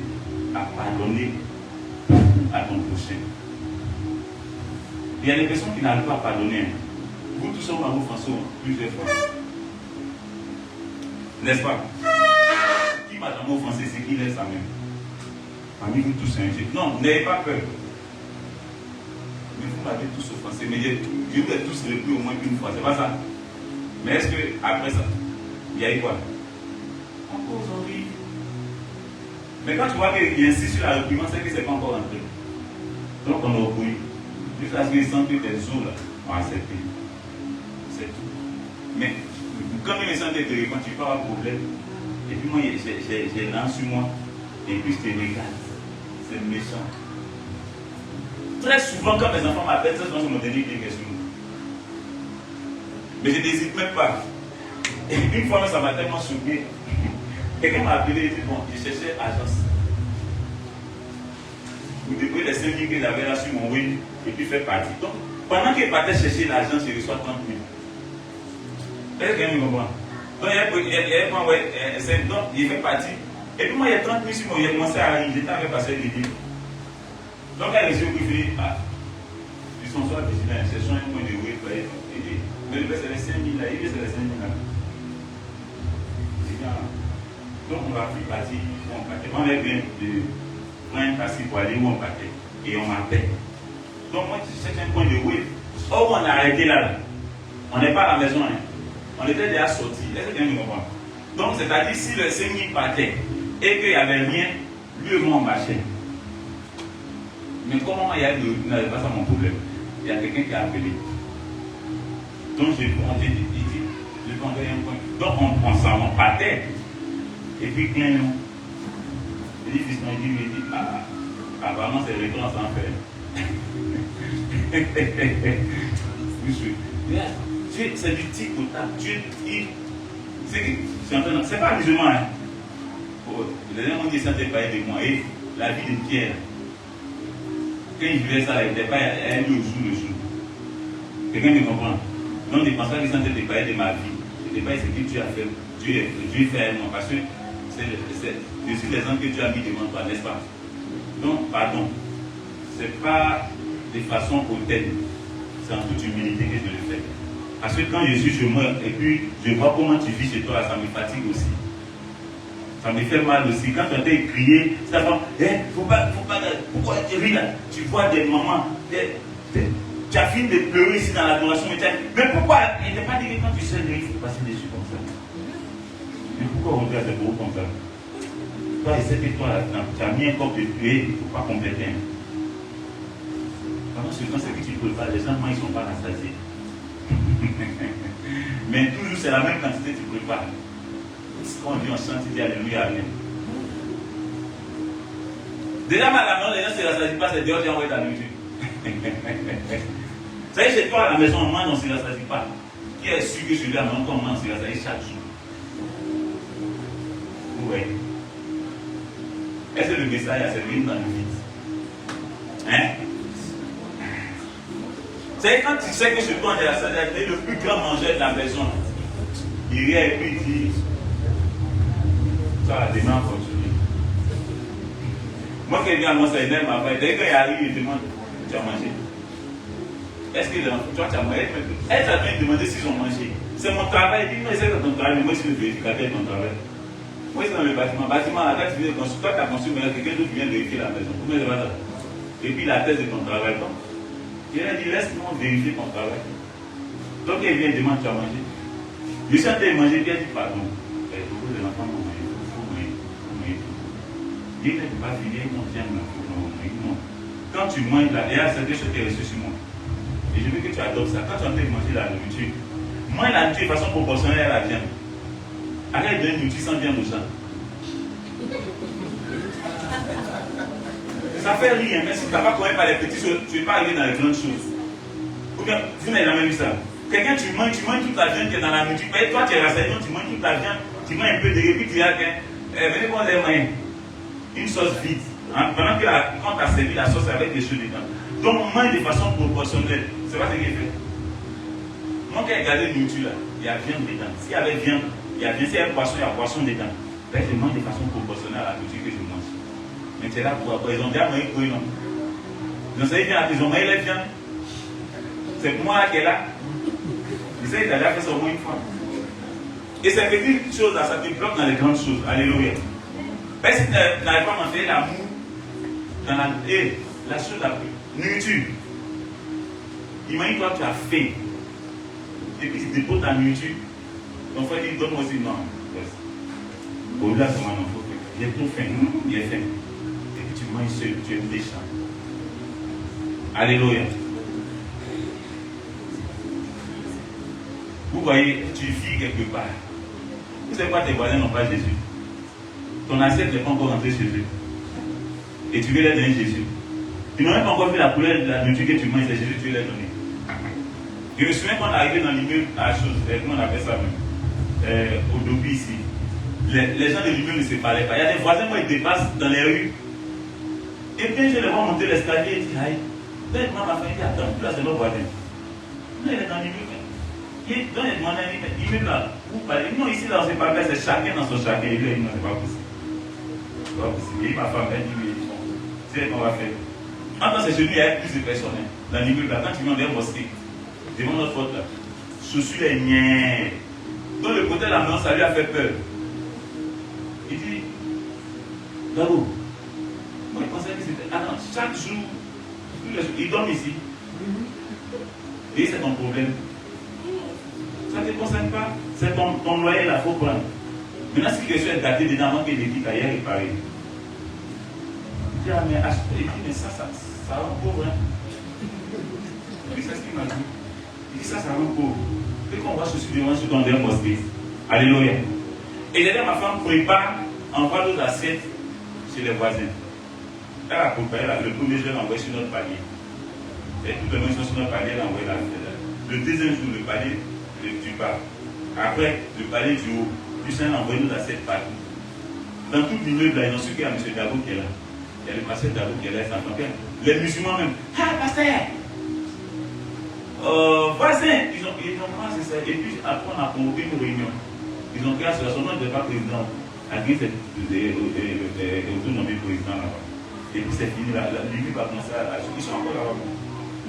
[SPEAKER 1] à pardonner à ton prochain. Il y a des personnes qui n'arrivent pas à pardonner. Vous tous sommes à vous François plusieurs fois. N'est-ce pas? Qui m'a jamais offensé, c'est qui laisse sa main. Parmi vous tous, c'est un Dieu. Non, n'ayez pas peur. Mais vous m'avez tous offensé. Mais je vous ai tous repris au moins une fois. C'est pas ça. Mais est-ce que après ça, il y a eu quoi? Encore aujourd'hui. Mais quand tu vois qu'il insiste sur la réprimande, c'est que c'est pas encore rentré. Donc on a obéi. Jusqu'à ce qu'ils sentent que tes os là ont accepté. C'est tout. Mais quand ils me sentent que tu peux avoir un problème, et puis moi j'ai l'un sur moi, et puis je te regarde. C'est méchant. Très souvent, quand mes enfants m'appellent, ça, je me donne des questions. Mais je n'hésite même pas. Et une fois, ça m'a tellement choqué. Quelqu'un m'a appelé et dit bon, je cherchais agence. Vous déployez les 5 000 que j'avais là sur mon wing et puis faire partie. Donc, pendant qu'il partait chercher l'agence, il reçoit 30 000. Est-ce que quelqu'un me comprend? Donc, il fait partie. Et puis moi, il y a 30 minutes, j'ai commencé à arriver, j'étais avec passer des livres. Donc, elle a réussi au privé, ils sont soit vigilants, ils cherchent un point de web pour aider. Mais le c'est les 5 000 là, il c'est les 5 000 là. Donc, on va plus partir, on partait. On avait bien de prendre un taxi pour aller où on partait. Et on m'appelle. Donc, moi, je cherche un point de web. Oh, on a arrêté là. On n'est pas à la maison. Hein. On était déjà sortis. Est-ce que quelqu'un me comprend? Donc, c'est-à-dire, si le Seigneur partait et qu'il n'y avait rien, lui et moi, on marchait. Mais comment il y a n'avait pas ça mon problème? Il y a quelqu'un qui a appelé. Donc, je prendais un point. Donc, on prend ça, on partait. Et puis, plein de nous. Il dit, fils, il dit, apparemment, c'est le temps sans faire. C'est du tic au tac. C'est pas musulman. Hein. Les gens ont dit ça n'était pas de moi. Et la vie de Pierre, quand il vivait ça, il n'était pas allé au jour le jour. Quelqu'un me comprend? Donc, il ne pense pas que ça n'était pas de ma vie. Ce n'était pas ce que Dieu a fait. Dieu fait avec moi. Parce que je suis l'exemple que Dieu a mis devant toi, n'est-ce pas? Donc, pardon. Ce n'est pas de façon hautaine. C'est en toute humilité que je le fais. Parce que quand je suis chez moi et puis je vois comment tu vis chez toi, ça me fatigue aussi. Ça me fait mal aussi. Quand tu entends crier, ça va, faut pas, pourquoi tu ris là? Tu vois des mamans, tu as fini de pleurer ici dans l'adoration, mais pourquoi? Il n'est pas dit que quand tu sais, il faut passer dessus comme ça. Mais pourquoi on regarde des beaux comme ça? Toi, essaie que toi, tu as mis un corps de tuer, il ne faut pas compléter. Pendant ce temps, c'est que tu ne peux pas, les gens, ils ne sont pas rassasiés. Mais toujours, c'est la même quantité que tu prépares. Quand on dit on chante, tu dis Alléluia, Amen. Déjà, à la maison, les gens ne se rassasient pas, c'est Dieu qui a envoyé ta nourriture. Vous savez, chez toi, à la maison, on mange, on ne se rassasie pas. Qui est sûr que celui-là, on mange, on se rassasie chaque jour? Oui. Est-ce que le message a servi dans le vide? Hein? C'est quand tu sais que ce toi, est le plus grand mangeur de la maison. Il rit et puis il dit, ça va demain continuer. Moi, quelqu'un, moi, ça énerve ma femme. Dès qu'il arrive, il demande, tu as mangé? Est-ce que toi, tu as mangé? Elle t'a bien demandé s'ils ont mangé. C'est mon travail. Il dit, non, c'est ton travail, mais moi, je suis le vérificateur de ton travail. Moi, c'est dans le bâtiment. Bâtiment, là, tu viens de construire. Toi, tu as construit, mais quelqu'un d'autre vient vérifier la maison. Pourquoi c'est pas ça? Et puis, la thèse de ton travail, donc. Il a dit, laisse-moi vérifier ton travail. Donc, il vient demander, tu as mangé. Je suis en train de manger, il a dit, pardon. Beaucoup de l'enfant m'ont mangé, il faut manger. Il ne peut pas finir, non, tiens, non. Quand tu manges là, il y a quelque chose qui est reçu sur moi. Et je veux que tu adoptes ça. Quand tu es en train de manger la nourriture, mange la nourriture de façon proportionnelle à la viande. Arrête de nourriture sans viande aux gens. Ça fait rire, mais si tu n'as pas commencé par les petites choses, tu ne vais pas arriver dans les grandes choses. Ou bien, vous n'avez jamais vu ça. Quelqu'un, tu manges toute la viande qui est dans la nourriture. Et toi, tu es rassasié, tu manges toute la viande, tu manges un peu de riz, puis tu dis, venez qu'on les mange. Une sauce vide. Hein? Pendant que quand tu as servi la sauce avec des choses dedans. Donc, on mange de façon proportionnelle. C'est pas ce qu'il fait. Moi, quand j'ai regardé la nourriture, là, il y a viande dedans. S'il y avait viande, il y a viande. S'il y a poisson, il y a poisson dedans. Là, je mange de façon proportionnelle à la nourriture que je mange. Mais c'est là pour ils ont déjà mangé pour eux, non? Ils ont mangé les viandes. C'est moi qui est là. Ils savent qu'il a déjà fait ça au moins une fois. Et ces petites choses là, ça te bloque dans les grandes choses. Alléluia. Parce que tu n'arrives pas à manger l'amour dans la chose la plus nourriture. Imagine-toi, tu as faim. Et puis tu déposes ta nourriture. Ton frère dit, donne-moi aussi. Non. Au-delà de moi, non. J'ai trop faim. Il est faim. Et puis tu manges seul, tu es méchant. Alléluia. Vous voyez, tu vis quelque part. Vous savez quoi, tes voisins n'ont pas Jésus. Ton assiette n'est pas encore rentrée chez eux. Et tu veux leur donner Jésus. Tu n'as même pas encore vu la couleur de la nourriture que tu manges, c'est Jésus que tu veux leur donner. Je me souviens quand on est arrivé dans l'immeuble à la chose, comment on appelle ça même, au Dobi ici. Les gens de l'immeuble ne se parlaient pas. Il y a des voisins, moi, ils dépassent dans les rues. Et puis je les vois monter l'escalier et dire, aïe, ma famille dit, attends, là c'est notre voisin. Là, il est dans l'immeuble. Il est dans l'immeuble là. Vous parlez. Non, ici, là, on ne sait pas faire, c'est chacun dans son chacun. Et là, non, c'est pas possible. C'est pas possible. Et ma femme, elle dit, oui, bon, c'est ce qu'on va faire. Entre ces genoux, il y a plus de personnes. Hein. Dans l'immeuble, là, quand tu viens dans la mosquée, devant notre porte, là, chaussures les niais. Dans le côté de la main, ça lui a fait peur. Il dit, Gabo, moi, je pensais que c'était. Ah non, chaque jour, il dorment ici. Et c'est ton problème. Ça ne te concerne pas. C'est ton loyer là, il faut prendre. Maintenant, si quelque chose est gâté dedans, avant que l'équipe aille réparer. Il dit, ah, mais ça rend pauvre. Hein. Oui, c'est ce qu'il m'a dit. Il dit, ça rend pauvre. Dès qu'on va se suivre sur ton dernier mosquée. Alléluia. Et d'ailleurs, ma femme prépare, envoie l'autre assiette chez les voisins. Elle a préparé le premier jour, elle a envoyé sur notre palier. Et toutes les mains sont sur notre palier, elle a envoyé la le deuxième jour, le palier du bas. Après, le palier du haut. Puis ça, elle a envoyé nous à cette partie. Dans tout l'immeuble, là, ils ont su qu'il y a M. Dabo qui est là. Il y a le pasteur Dabo qui est là, ça s'entend. Les musulmans même. Ah, pasteur! Voisin! Ils ont commencé ça. Et puis, après, on a convoqué une réunion. Ils ont créé son nom de pas président. À qui c'est autonomie président là-bas. Et puis, c'est fini. L'IMI va commencer à. Ils sont encore là-bas.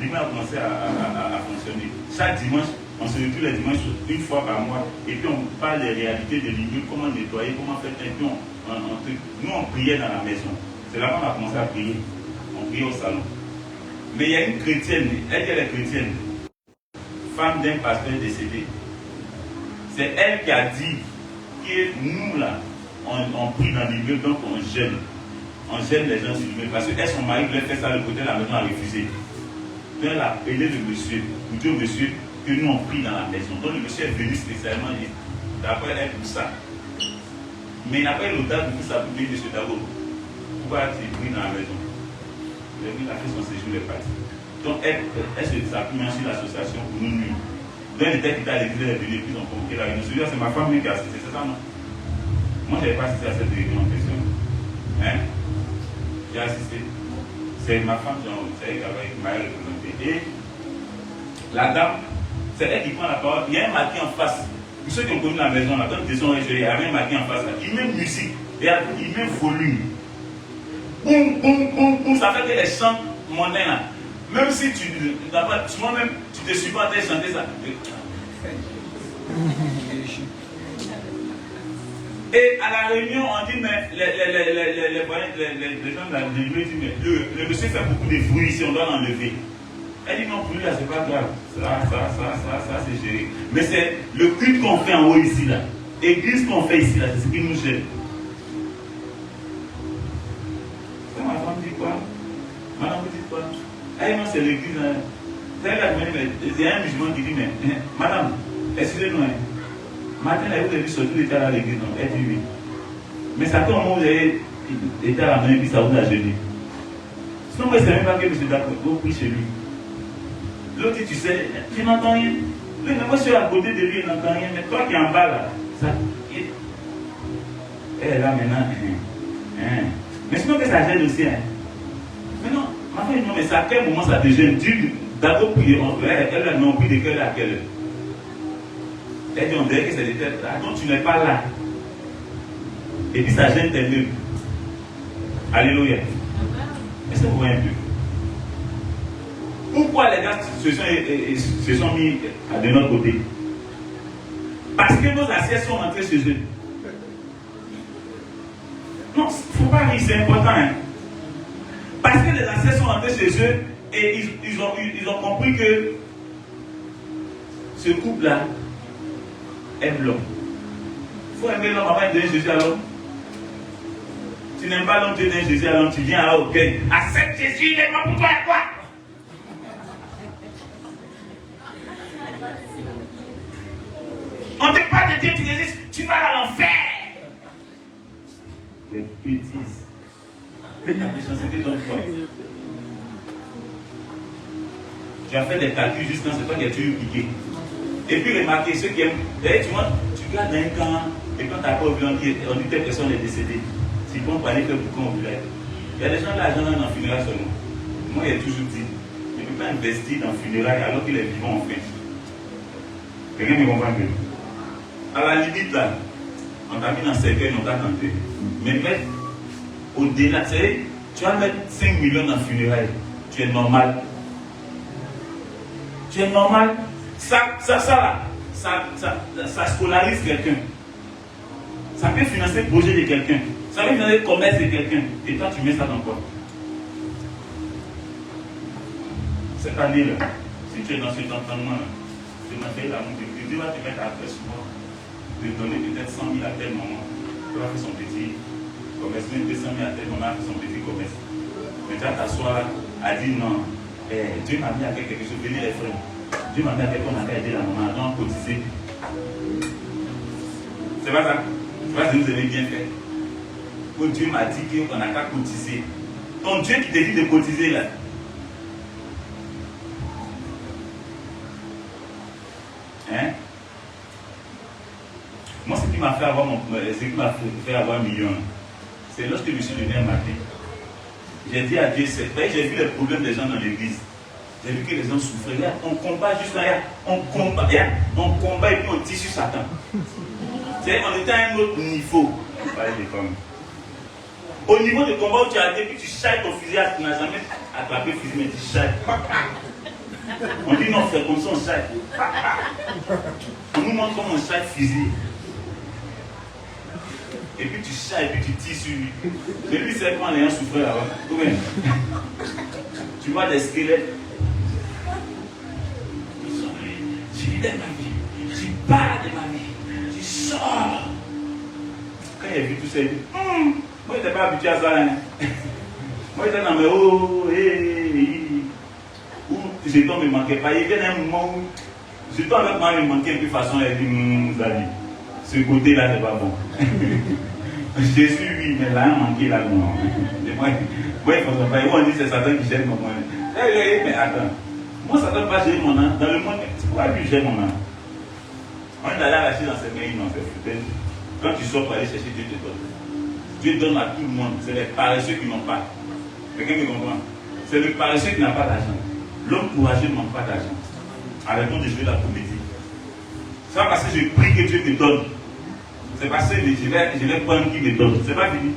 [SPEAKER 1] L'IMI a commencé à fonctionner. Chaque dimanche, on se retrouve les dimanches une fois par mois. Et puis, on parle des réalités de l'IMI, comment nettoyer, comment faire un pion. Nous, on priait dans la maison. C'est là qu'on a commencé à prier. On priait au salon. Mais il y a une chrétienne, elle est chrétienne, femme d'un pasteur décédé. C'est elle qui a dit que nous, là, on prie dans l'immeuble, donc on gêne. On gêne les gens sur l'immeuble. Parce que son mari voulait faire ça de côté de la maison, a refusé. Donc elle a appelé le monsieur, pour dire au monsieur que nous on prie dans la maison. Donc le monsieur est venu spécialement d'après elle pour ça. Mais il n'a pas eu l'audace de tout ça pour dire, monsieur Dabo, pourquoi tu pries dans la maison? Il a fait son séjour, il est parti. Donc elle s'appuie sur l'association pour nous nuire. Donc elle était quittée à l'église, elle est venue, puis ils ont convoqué la réunion. Celui-là, c'est ma femme qui a assisté, c'est ça, non? Moi, je n'avais pas assisté à cette réunion en question. Hein? J'ai assisté. C'est ma femme, c'est elle qui m'a représenté. Et la dame, c'est elle qui prend la parole. Il y a un marqué en face. Pour ceux qui ont connu la maison, là, quand ils sont il y avait un marqué en face. Là. Il met musique, et il met volume. Boum, boum, boum, boum. Ça fait que les chants monnaient là. Même si tu toi-même, tu te suis pas à chanter ça. Et à la réunion, on dit, mais les gens de la disent, mais le monsieur fait beaucoup de bruit ici, on doit l'enlever. Elle dit non, pour lui, là, c'est pas grave. Ça, c'est géré. Mais c'est le culte qu'on fait en haut ici, là. L'église qu'on fait ici, là, c'est ce qui nous gêne. Ça, ma femme dit quoi? Madame, vous dites quoi? Elle, non, c'est l'église. Hein. Il y a un musulman qui dit, mais, madame, excusez-nous, hein. Matin, vous avez vu sortir, il était à l'église, non? Elle dit oui. Mais ça fait un moment où vous avez été à la main et puis ça vous a gêné. Sinon, moi, je ne sais même pas que M. Dabo prie chez lui. L'autre dit, tu sais, tu n'entends rien. Lui, moi, je suis à côté de lui, il n'entend rien. Mais toi qui es en bas là, ça. Elle est là maintenant. Mais sinon, que ça gêne aussi. Hein. Mais non, ma fille, non, mais c'est à quel moment ça te gêne? Dieu, d'abord prier, elle a non pris de quelle à quelle heure? Elle dit, on dirait que c'est des têtes. Donc tu n'es pas là. Et puis ça gêne tes meubles. Alléluia. Est-ce que vous voyez un peu? Pourquoi les gars se sont mis de notre côté? Parce que nos assiettes sont rentrées chez eux. Non, il ne faut pas rire, c'est important. Hein? Parce que les assiettes sont rentrées chez eux et ils ont compris que ce couple-là aime l'homme. Il faut aimer l'homme avant de donner Jésus à l'homme. Tu n'aimes pas l'homme, tu donnes Jésus à l'homme, tu viens à OK. Accepte Jésus, il est mort pour toi et quoi? On te parle de Dieu, tu résistes, tu vas à l'enfer. Les bêtises. La méchanceté dans toi. Tu as fait des calculs juste quand c'est toi qui as toujours piqué. Et puis remarquez ceux qui aiment. D'ailleurs, tu vois, tu gardes un camp, et quand tu n'as pas oublié, on dit telle personne est décédée. Si bon, parler que pourquoi on voulait. Il y a des gens là, dans le funérail seulement. Moi, il a toujours dit, je ne peux pas investir dans le funérail alors qu'il est vivant en fait. Quelqu'un me comprend mieux. À la limite là, on t'a mis dans le cercueil, on t'a tenté. Mais mettre au-delà, tu vas mettre 5 millions en funérailles. Tu es normal. Tu es normal. Ça scolarise quelqu'un. Ça peut financer le projet de quelqu'un. Ça peut financer le commerce de quelqu'un. Et toi, tu mets ça dans quoi? Cette année-là, si tu es dans cet entraînement-là, tu m'as fait l'amour de Dieu, Dieu va te mettre après sur moi. De donner peut-être 100 000 à tel moment. Tu vas faire son petit commerce, même 200 000 à tel moment, faire son petit commerce. Mais tu vas t'asseoir à dire non, Dieu m'a mis à quelque chose, venez les frères. Dieu m'a mis à quelqu'un, on a aidé la maman, on a cotisé. C'est pas ça? C'est pas que vous avez bien fait. Quand Dieu m'a dit qu'on n'a qu'à cotiser. Ton Dieu qui te dit de cotiser là. Hein? Moi, ce qui m'a fait avoir un million, c'est lorsque je me suis levé un matin. J'ai dit à Dieu, c'est vrai, j'ai vu les problèmes des gens dans l'église. J'ai vu que les gens souffraient. Là, on combat juste là, on combat et puis on tire sur Satan. On était à un autre niveau. On parlait des femmes. Au niveau de combat où tu as été, puis tu chaises ton fusil, tu n'as jamais attrapé le fusil, mais tu chaises. On dit non, c'est comme ça, on chaise. On nous montre comment on chaise fusil. Et puis tu chaises et puis tu tires sur lui. Mais lui, c'est comment les gens souffraient là-bas. Tu vois des squelettes. Tu vis de ma vie. Tu pars de ma vie. Tu sors. Quand il a vu tout ça, il dit moi, je n'étais pas habitué à ça. Hein. Moi, j'étais dans mes où je ne me manquais pas. Il y a un moment où je dois avec moi me manquer, et puis de toute façon, elle dit Zali, ce côté-là n'est pas bon. Jésus, oui, mais là, il a manqué là, non. Moi, on dit c'est Satan qui gêne mon âme. Mais attends, moi, Satan ne va pas gêner mon âme. Dans le monde, c'est pourquoi lui gêne mon âme. On est allé arracher dans ses mains, non, c'est peut-être. Quand tu sors pour aller chercher, Dieu te donne. Dieu donne à tout le monde. C'est les paresseux qui n'ont pas. Quelqu'un me comprend? C'est le paresseux qui n'a pas d'argent. L'homme courageux ne manque pas d'argent. Arrêtons de jouer la comédie. C'est pas parce que je prie que Dieu me donne. C'est parce que je vais prendre qui me donne. C'est pas fini.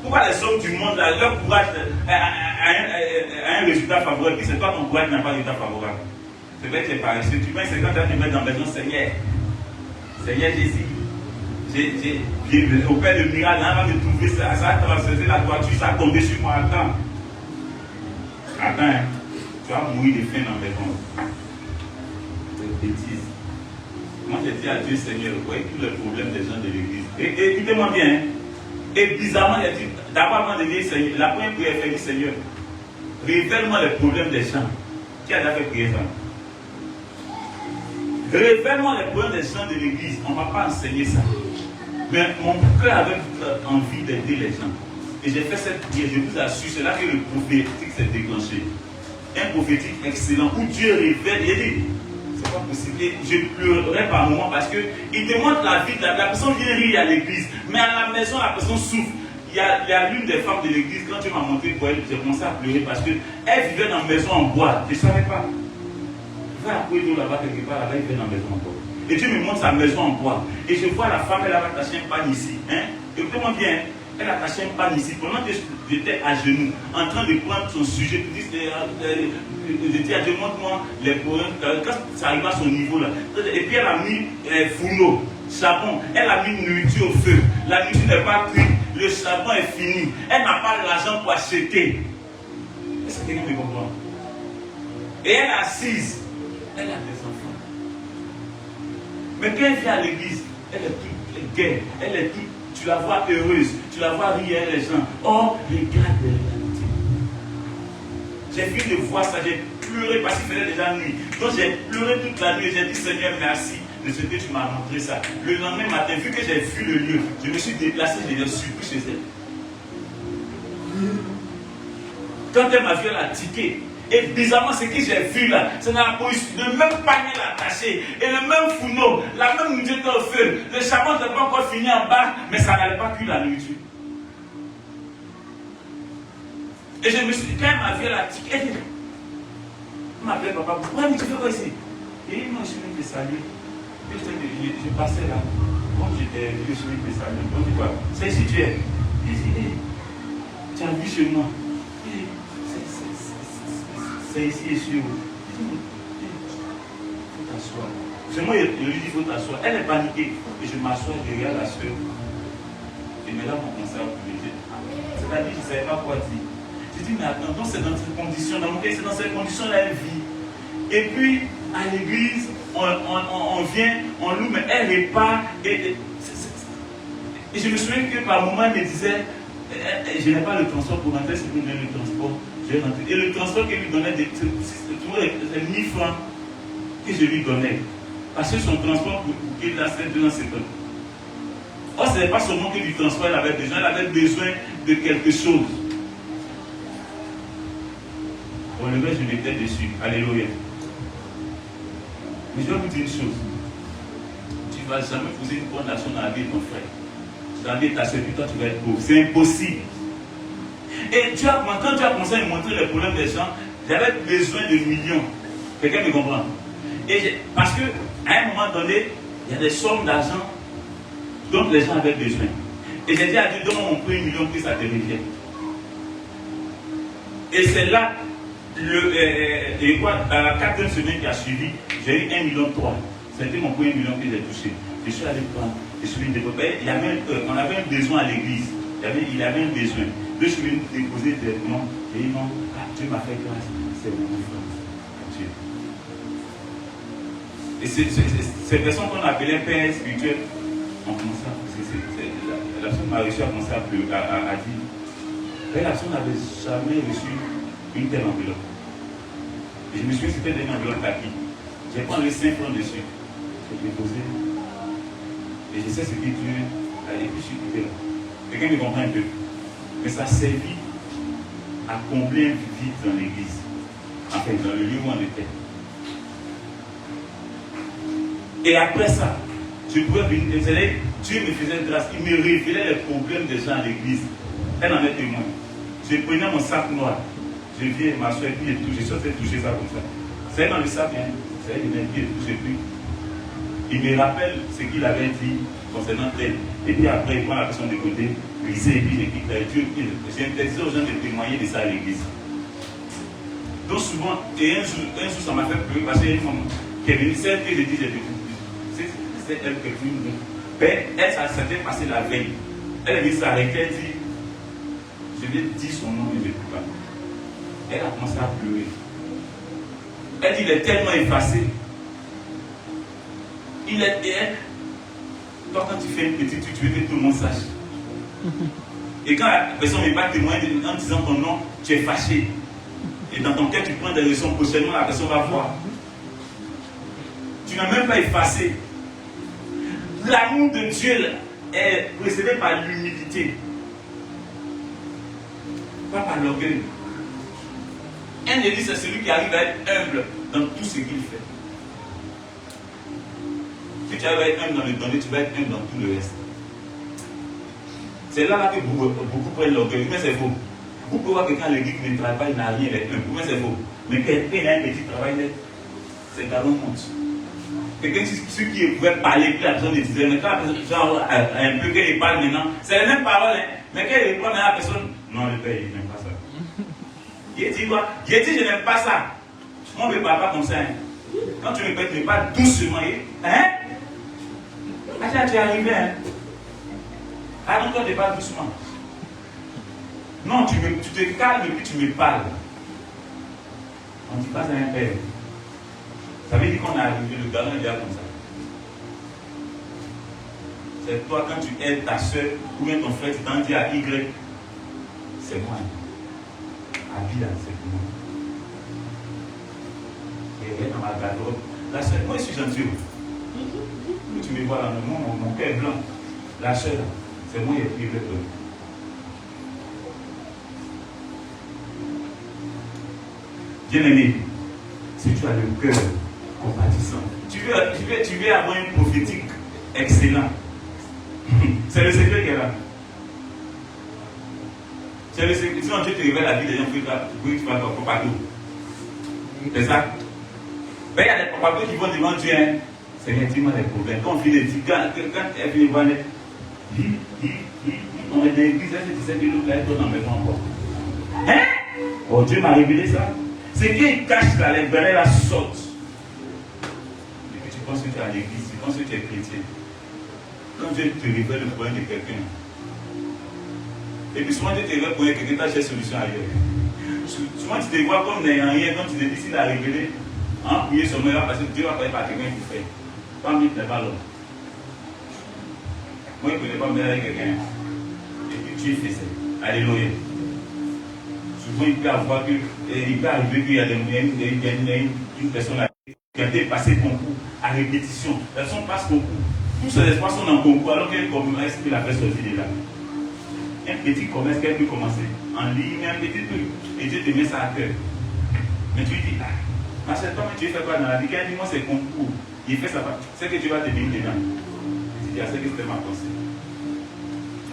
[SPEAKER 1] Pourquoi les hommes du monde, leur courage a un résultat favorable? Puis c'est toi ton courage qui n'a pas de résultat favorable. C'est vrai que tu es paresseux. Tu penses que c'est quand tu vas te mettre dans la maison, Seigneur. Seigneur Jésus. Au Père de miracle, là, va me trouver ça, ça a traversé la toiture, ça a tombé sur moi. Attends, hein. Tu vas mourir de faim dans la maison. C'est bêtise. Moi, j'ai dit à Dieu, Seigneur, vous voyez tous les problèmes des gens de l'église. Et écoutez-moi bien, hein. Et bizarrement, il a dit, d'abord avant de dire Seigneur, la première prière, elle dit Seigneur, révèle-moi les problèmes des gens. Qui a déjà fait prier ça? Révèle-moi les problèmes des gens de l'église. On ne va pas enseigner ça. Mais mon cœur avait envie d'aider les gens. Et j'ai fait cette prière, je vous assure, c'est là que le prophétique s'est déclenché. Un prophétique excellent où Dieu révèle. Il dit, c'est pas possible. Et je pleurerai par moments parce qu'il te montre la vie. La personne vient rire à l'église. Mais à la maison, la personne souffre. Il y a l'une des femmes de l'église, quand tu m'as montré pour elle, j'ai commencé à pleurer parce qu'elle vivait dans une maison en bois. Je ne savais pas. Va à Pouédo là-bas, quelque part, là-bas, il vivait dans une maison en bois. Et Dieu me montre sa maison en bois. Et je vois la femme, elle avait attaché un pan ici. Hein? Écoutez-moi bien, elle a attaché un pan ici. Pendant que j'étais à genoux, en train de prendre son sujet, je dis à Dieu, montre-moi les problèmes. Quand ça arrive à son niveau là. Et puis elle a mis fourneau, charbon, elle a mis nourriture au feu. La nourriture n'est pas cuite, le charbon est fini. Elle n'a pas l'argent pour acheter. Est-ce que quelqu'un me comprend? Et elle est assise. Elle a des enfants. Mais quand elle vient à l'église, elle est toute gaie, elle est toute, tu la vois heureuse, tu la vois rire les gens. Oh, regarde les réalités. J'ai vu de voir ça, j'ai pleuré parce qu'il faisait déjà nuit. Donc j'ai pleuré toute la nuit et j'ai dit Seigneur, merci de ce que tu m'as montré ça. Le lendemain matin, vu que j'ai vu le lieu, je me suis déplacé, je l'ai surpris chez elle. Quand elle m'a vu, elle a tiqué. Et bizarrement, ce que j'ai vu là, c'est dans la police, le même panier attaché, et le même fourneau, la même nourriture au feu. Le charbon n'était pas encore fini en bas, mais ça n'allait pas cuire la nourriture. Et je me suis dit, quand elle m'a vu, elle a tiqué. Elle m'appelait papa, ouais, mais tu fais quoi ici? Et moi, je suis venu te saluer. Et je passais là. Comme j'étais venu, je suis venu te saluer. On dit quoi? C'est ici tu es. Et je dis, tu as vu chez moi. C'est ici et sur. Il faut t'asseoir. C'est moi, je lui dis, il faut t'asseoir. Elle est paniquée. Et je m'assois derrière la soeur. Et mes larmes ont commencé à couler. C'est-à-dire, je ne savais pas quoi dire. Je dis, mais attends, donc c'est dans ces conditions, dans mon cas, c'est dans ces conditions-là, elle vit. Et puis, à l'église, on vient, on loue, mais elle repart. Et je me souviens que par moment, elle me disait, je n'ai pas le transport pour rentrer, c'est pour donner le transport. Je vais rentrer. Et le transport qu'elle lui donnait, c'est 1000 francs que je lui donnais. Parce que son transport pour qu'il la scène dans ses temps. Or, ce n'est pas seulement que du transport, elle avait besoin de quelque chose. Bon, le reste, je m'étais dessus. Alléluia. Mais je vais vous dire une chose. Tu ne vas jamais poser une bonne action dans la vie de ton frère. Dans la vie de ta soeur, puis toi, tu vas être pauvre. C'est impossible. Et quand tu as commencé à me montrer les problèmes des gens, j'avais besoin de millions. Quelqu'un me comprend? Parce qu'à un moment donné, il y a des sommes d'argent dont les gens avaient besoin. Et j'ai dit à Dieu, donne-moi mon premier million, puis ça te revient. Et c'est là, dans la 4e semaine qui a suivi, j'ai eu 1,3 million. C'était mon premier million que j'ai touché. Je suis allé prendre, je suis venu développer. On avait un besoin à l'église. Il avait un besoin. Je suis venu déposer directement. J'ai dit non, Dieu m'a fait grâce. C'est mon frère. Dieu. Et ces personnes qu'on appelait père spirituel, on commençait à la personne m'a réussi à commencer à dire. La personne n'avait jamais reçu une telle enveloppe. Et je me suis dit, c'était une enveloppe tapis. J'ai pris les 5 francs dessus. J'ai déposé. Et je sais ce que Dieu a dit. Et puis je suis quitté là. Quelqu'un me comprend un peu. Mais ça servit à combler un vide dans l'église. Enfin, dans le lieu où on était. Et après ça, je pouvais venir. Dieu me faisait grâce. Il me révélait les problèmes des gens à l'église. Elle en est témoin. Je prenais mon sac noir. Je viens m'asseoir et puis je sortais toucher ça comme ça. C'est dans le sac, hein. C'est elle qui m'a dit, touche plus. Il me rappelle ce qu'il avait dit concernant elle. Et puis après, il prend la personne de côté, lisez et puis il quitte. Dieu, j'ai interdit aux gens de témoigner de ça à l'église. Donc souvent, et un jour ça m'a fait pleurer parce qu'il y a une femme qui est venue, celle que j'ai dit, c'est elle qui est venue. Elle, ça s'était passé la veille. Elle est venue s'arrêter, elle dit, je vais dire son nom, mais je ne peux pas. Elle a commencé à pleurer. Elle dit, il est tellement effacé. Toi, quand tu fais une petite truc, tu veux que tout le monde sache. Et quand la personne n'est pas témoigne en disant ton nom, tu es fâché. Et dans ton cœur, tu prends des leçons, prochainement, la personne va voir. Tu n'as même pas effacé. L'amour de Dieu est précédé par l'humilité. Pas par l'orgueil. Un élu, c'est celui qui arrive à être humble dans tout ce qu'il fait. Si tu arrives à être humble dans le donner, tu vas être humble dans tout le reste. C'est là que beaucoup prennent l'orgueil. Mais c'est faux. Vous pouvez voir que quand l'église ne travaille pas, il n'a rien, il est humble. Mais c'est faux. Mais quelqu'un qui a un petit travail, c'est galon monte. Quelqu'un qui pouvait parler, puis la personne le disait, mais quand la personne, genre, un peu qu'elle parle maintenant, c'est les mêmes paroles, hein. Mais quand il reprend la personne, non, le père, il n'aime pas ça. Il dit quoi? J'ai dit, je n'aime pas ça. Moi, je ne parle pas comme ça. Hein. Quand tu me répètes, tu me parles doucement. Hein? Ah, tu es arrivé. Hein? Ah non, toi, tu parles doucement. Non, tu te calmes et puis tu me parles. On ne dit pas à un père. Ça veut dire qu'on est arrivé, le galon est déjà comme ça. C'est toi, quand tu aides ta soeur ou bien ton frère, tu t'en dis à Y, c'est moi. Habille là, c'est moi. Et elle est dans ma garde-robe. La soeur, moi je suis gentil. Tu me vois là, mon cœur est blanc. La soeur, c'est moi qui ai pris le toi. Bien-aimé, si tu as le cœur compatissant, tu veux avoir une prophétique excellente. C'est le secret qui est là. C'est le secret. Sinon, Dieu te révèle la vie des gens pour que tu fasses ton propagande. C'est ça. Mais il y a des propagandes qui vont devant Dieu. Hein. C'est effectivement des problèmes. Quand on fait des petits gars, quand elle vient voir, On est dans l'église, est-ce que tu sais que l'autre là est dans la maison encore? Hein? Oh, Dieu m'a révélé ça. C'est qu'il cache là, les bernets là sortent. Et puis tu penses que tu es à l'église, tu penses que tu es chrétien. Quand Dieu te révèle le problème de quelqu'un, et puis souvent Dieu te révèle le problème de quelqu'un, tu as cherché solution ailleurs. Souvent tu te vois comme n'ayant rien, comme tu te dis, s'il a révélé, en prier sur moi, parce que Dieu va parler par quelqu'un qui fait. Pas mieux, tu n'es pas l'homme. Moi, je ne connais pas bien avec quelqu'un. Et puis Dieu fait ça. Alléluia. Souvent, il peut arriver qu'il y a une personne qui a été passée concours à répétition. La personne passe concours. Tous ces espoirs sont en concours alors qu'il y a un commerce qui l'a fait sortir de là. Un petit commerce qu'elle peut commencer en ligne, un petit truc. Et Dieu te met ça à cœur. Mais tu lui dis, ma chère, toi, tu fais quoi dans la vie? Qu'elle dit, moi, c'est concours. Il fait ça. C'est que tu vas te baigner dedans. Tu dis, c'est que c'était ma pensée.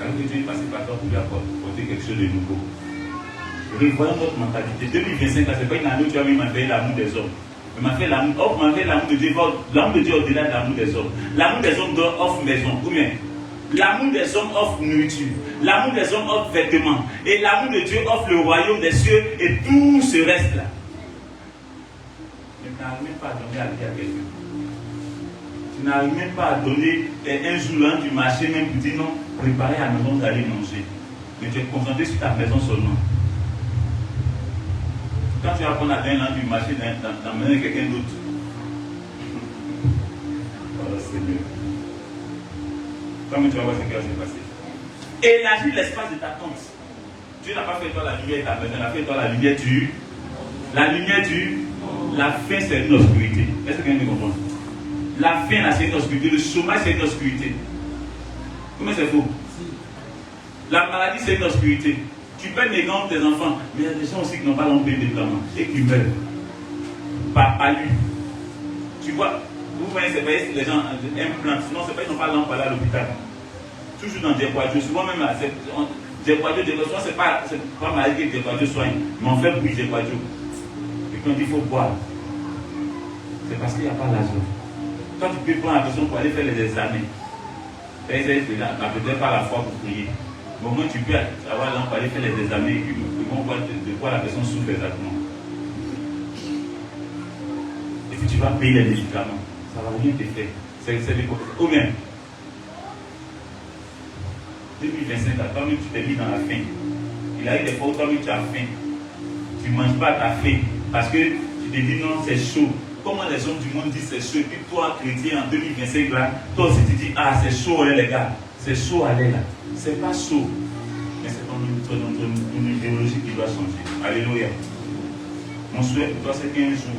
[SPEAKER 1] Alors que Dieu est passé par toi pour lui apporter quelque chose de nouveau. Revoyons notre mentalité. 2025, c'est pas une année où tu vas même faire l'amour des hommes. Mais m'a fait l'amour de Dieu. L'amour de Dieu au-delà de l'amour des hommes. L'amour des hommes offre maison. Ou bien, l'amour des hommes offre nourriture. L'amour des hommes offre vêtements. Et l'amour de Dieu offre le royaume des cieux et tout ce reste-là. Mais tu n'arrives même pas à donner à quelqu'un. Tu n'arrives même pas à donner un jour là, du marché même pour dire non, préparez à la maison d'aller manger. Mais tu es concentré sur ta maison seulement. Quand tu vas prendre la dernière du marché dans la maison de quelqu'un d'autre. Oh Seigneur. Comment tu vas voir ce qui va se passer? Élargis l'espace de ta tente. Dieu n'a pas fait toi la lumière de ta maison, il a fait toi la lumière du. La lumière du. La faim, c'est une obscurité. Est-ce que quelqu'un me comprend? La faim, là, c'est une obscurité. Le chômage, c'est une obscurité. Comment c'est faux? La maladie, c'est une obscurité. Tu peux les gants de tes enfants, mais il y a des gens aussi qui n'ont pas l'entrée de médicaments et qui meurent. Par palu. Tu vois, vous voyez, c'est pas les gens implantent. Sinon, c'est pas ils n'ont pas l'entrée à l'hôpital. Toujours dans des poids. Souvent même, des poids, souvent c'est pas maladie que des poids soignent. Mais on fait bruit des poids. Et quand il faut boire, c'est parce qu'il n'y a pas l'argent. Quand tu peux prendre la personne pour aller faire les examens, peut-être pas la foi pour prier. Au moins tu peux avoir l'enfant aller faire les examens et ils vont voir de quoi la personne souffre exactement. Et puis tu vas payer les médicaments. Ça va rien te faire. C'est des côtés. Ou bien, 2025, toi-même tu t'es mis dans la faim. Il arrive des fois où toi-même tu as faim. Tu ne manges pas ta faim parce que tu te dis non, c'est chaud. Comment les hommes du monde disent c'est chaud? Et puis toi, chrétien, en 2025, là, toi aussi tu dis ah, c'est chaud, hein, les gars. C'est chaud, allez là. C'est pas chaud. Mais c'est ton idéologie qui doit changer. Alléluia. Mon souhait pour toi, c'est qu'un jour,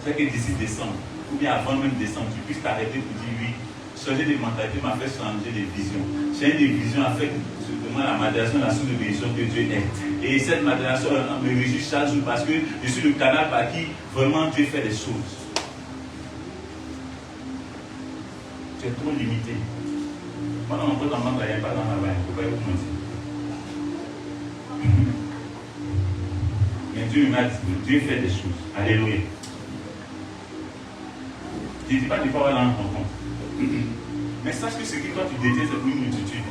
[SPEAKER 1] c'est que d'ici décembre, ou bien avant même décembre, tu puisses t'arrêter pour dire oui. Changer de mentalité m'a fait changer de vision. Changer de vision a fait justement la modération, la source de bénédiction que Dieu est. Et cette modération me réjouit chaque jour parce que je suis le canal par qui vraiment Dieu fait des choses. Tu es trop limité. Moi, dans mon pote en manque, il n'y a pas dans la main. Il ne faut pas y mentir. Mais Dieu m'a dit, Dieu fait des choses. Alléluia. Je ne dis pas qu'il faut avoir l'âme en compte. Mais sache que ce que toi tu détiens, c'est pour une multitude.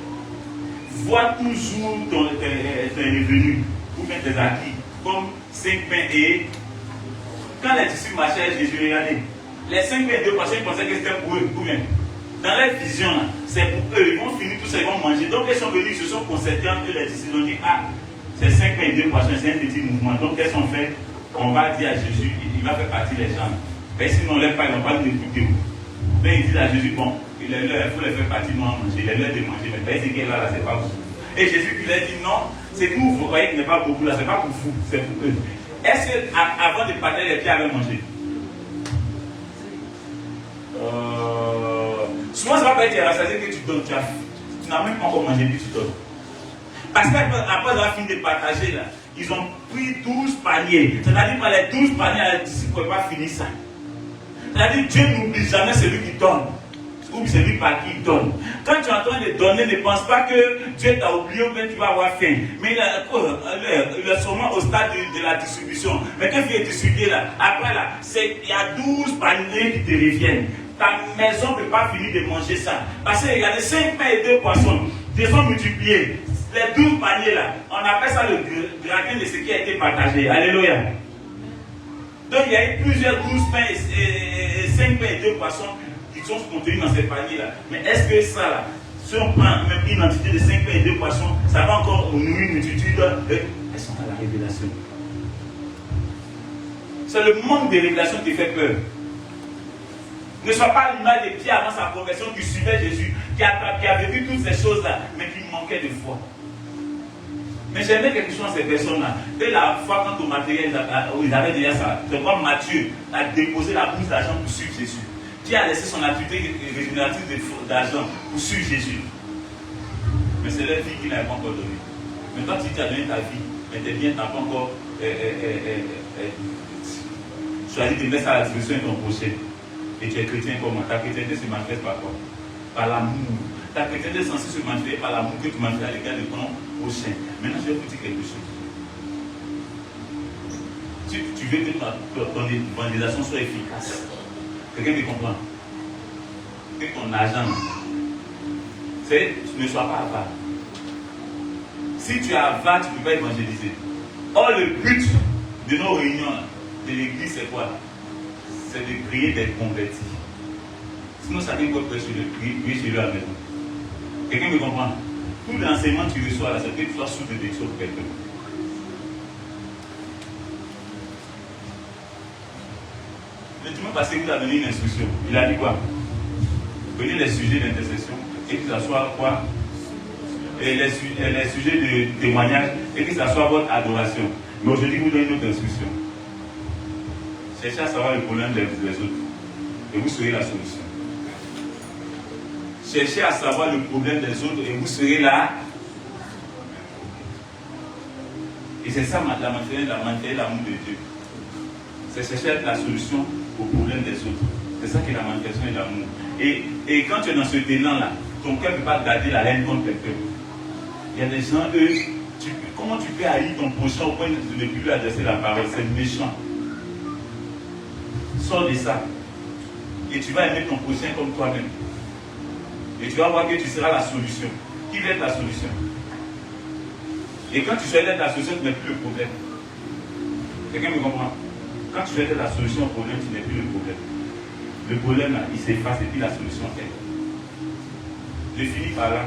[SPEAKER 1] Vois toujours tes revenus ou bien tes acquis comme 5 pains et. Quand les disciples marchaient, Jésus regardait. Les 5 pains et 2 personnes pensaient que c'était pour eux. Ou bien, dans leur vision, là, c'est pour eux. Ils vont finir tout ça, ils vont manger. Donc, ils sont venus, ils se sont concertés entre eux, les disciples. Ils ont dit ah, c'est 5 pains et 2 personnes, c'est un petit mouvement. Donc, qu'est-ce qu'on fait? On va dire à Jésus, il va faire partie des gens. Mais sinon, on ne lève pas, ils n'ont pas d'écouter. Mais ils disent à Jésus, bon, il faut les faire partie, nous à manger. Il est l'heure de manger. Mais ce qu'il est là, c'est pas vous. Et Jésus lui a dit non, c'est que vous voyez qu'il n'est pas beaucoup là, c'est pas pour vous, c'est pour eux. Est-ce qu'avant de partir, les pieds avaient mangé? Souvent, ça va pas être rassasié que tu donnes, tu n'as même pas encore mangé, puis tu donnes. Parce qu'après avoir fini de partager, là, ils ont pris 12 paniers. C'est-à-dire que les 12 paniers, les disciples ne pouvaient pas finir ça. C'est-à-dire que Dieu n'oublie jamais celui qui donne. Ou celui par qui il donne. Quand tu es en train de donner, ne pense pas que Dieu t'a oublié ou que tu vas avoir faim. Mais il est sûrement au stade de la distribution. Mais quand il est distribué là, après là, il y a 12 paniers qui te reviennent. Ta maison ne peut pas finir de manger ça. Parce qu'il y a des 5 pains et 2 poissons. Ils sont multipliés. Les 12 paniers là, on appelle ça le gratin de ce qui a été partagé. Alléluia. Donc il y a eu plusieurs 12 pains et 5 pains et 2 poissons qui sont contenus dans ces paniers là. Mais est-ce que ça là, si on prend même une entité de 5 pains et 2 poissons, ça va encore nourrir une multitude? Elles sont à la révélation. C'est le manque de révélation qui fait peur. Ne sois pas l'image de Pierre avant sa conversion qui suivait Jésus, qui a vécu toutes ces choses-là, mais qui manquait de foi. Mais j'aimais quelque chose dans ces personnes-là. Et la foi, quant au matériel, ils avaient déjà ça. C'est comme Matthieu a déposé la bourse d'argent pour suivre Jésus. Qui a laissé son activité régénératrice d'argent pour suivre Jésus. Mais c'est leur vie qui n'avait pas encore donné. Mais toi, si tu as donné ta vie, mais tes biens, tu n'as pas encore choisi de mettre ça à la disposition de ton prochain. Et tu es chrétien comment? Ta chrétienté se manifeste par quoi? Par l'amour. Ta chrétienté est censée se manifester par l'amour que tu manifestes à l'égard de ton prochain. Maintenant, je vais vous dire quelque chose. Si tu veux que ton évangélisation soit efficace, quelqu'un me comprend? Que ton argent, tu ne sois pas avare. Si tu es avare, tu ne peux pas évangéliser. Or, le but de nos réunions de l'église, c'est quoi? C'est de prier des convertis. Sinon, ça vient quoi prier chez lui à la maison. Quelqu'un me comprend? Tout l'enseignement que tu reçois là, c'est que tu sois sous de direction pour quelqu'un. Le dimanche passé, il a donné une instruction. Il a dit quoi? Prenez les sujets d'intercession et que ça soit quoi? Et les sujets de témoignage et que ça soit votre adoration. Mais aujourd'hui, vous donnez une autre instruction. Cherchez à savoir le problème des autres et vous serez la solution. Cherchez à savoir le problème des autres et vous serez là. Et c'est ça la manifestation de l'amour de Dieu. C'est chercher la solution au problème des autres. C'est ça qui est la manifestation de l'amour. Et quand tu es dans ce élan-là, ton cœur ne peut pas garder la haine contre quelqu'un. Il y a des gens, eux, comment tu peux haïr ton prochain au point de ne plus lui adresser la parole? C'est méchant. Sors de ça. Et tu vas aimer ton prochain comme toi-même. Et tu vas voir que tu seras la solution. Qui va être la solution? Et quand tu seras la solution, tu n'es plus le problème. Quelqu'un me comprend? Quand tu seras la solution au problème, tu n'es plus le problème. Le problème, là, il s'efface et puis la solution est. Je finis par là.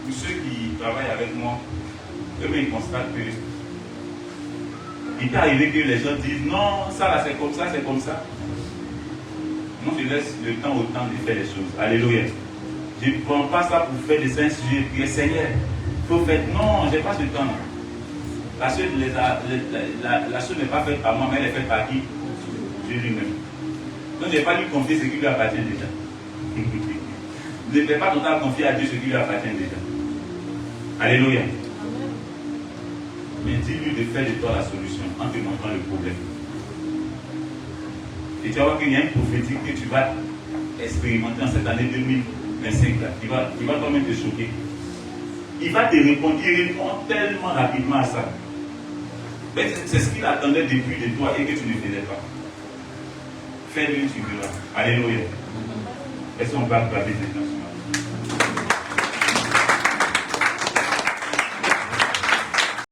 [SPEAKER 1] Pour ceux qui travaillent avec moi, eux-mêmes, ils constatent que il peut arriver que les gens disent non, ça là c'est comme ça, c'est comme ça. Moi je laisse le temps au temps de faire les choses. Alléluia. Je ne prends pas ça pour faire des saints sujets de prière. Seigneur, il faut faire. Non, je n'ai pas ce temps. La chose n'est pas faite par moi, mais elle est faite par qui? Dieu lui-même. Donc je n'ai pas lui confier ce qui lui appartient déjà. Ne fais pas ton temps confier à Dieu ce qui lui appartient déjà. Alléluia. Mais dis-lui de faire de toi la solution en te montrant le problème. Et tu vas voir qu'il y a une prophétie que tu vas expérimenter en cette année 2025 là, qui va toi-même te choquer. Il va te répondre, il répond tellement rapidement à ça. Mais c'est ce qu'il attendait depuis de toi et que tu ne faisais pas. Fais-le, tu verras. Alléluia. Est-ce qu'on va acclamer maintenant?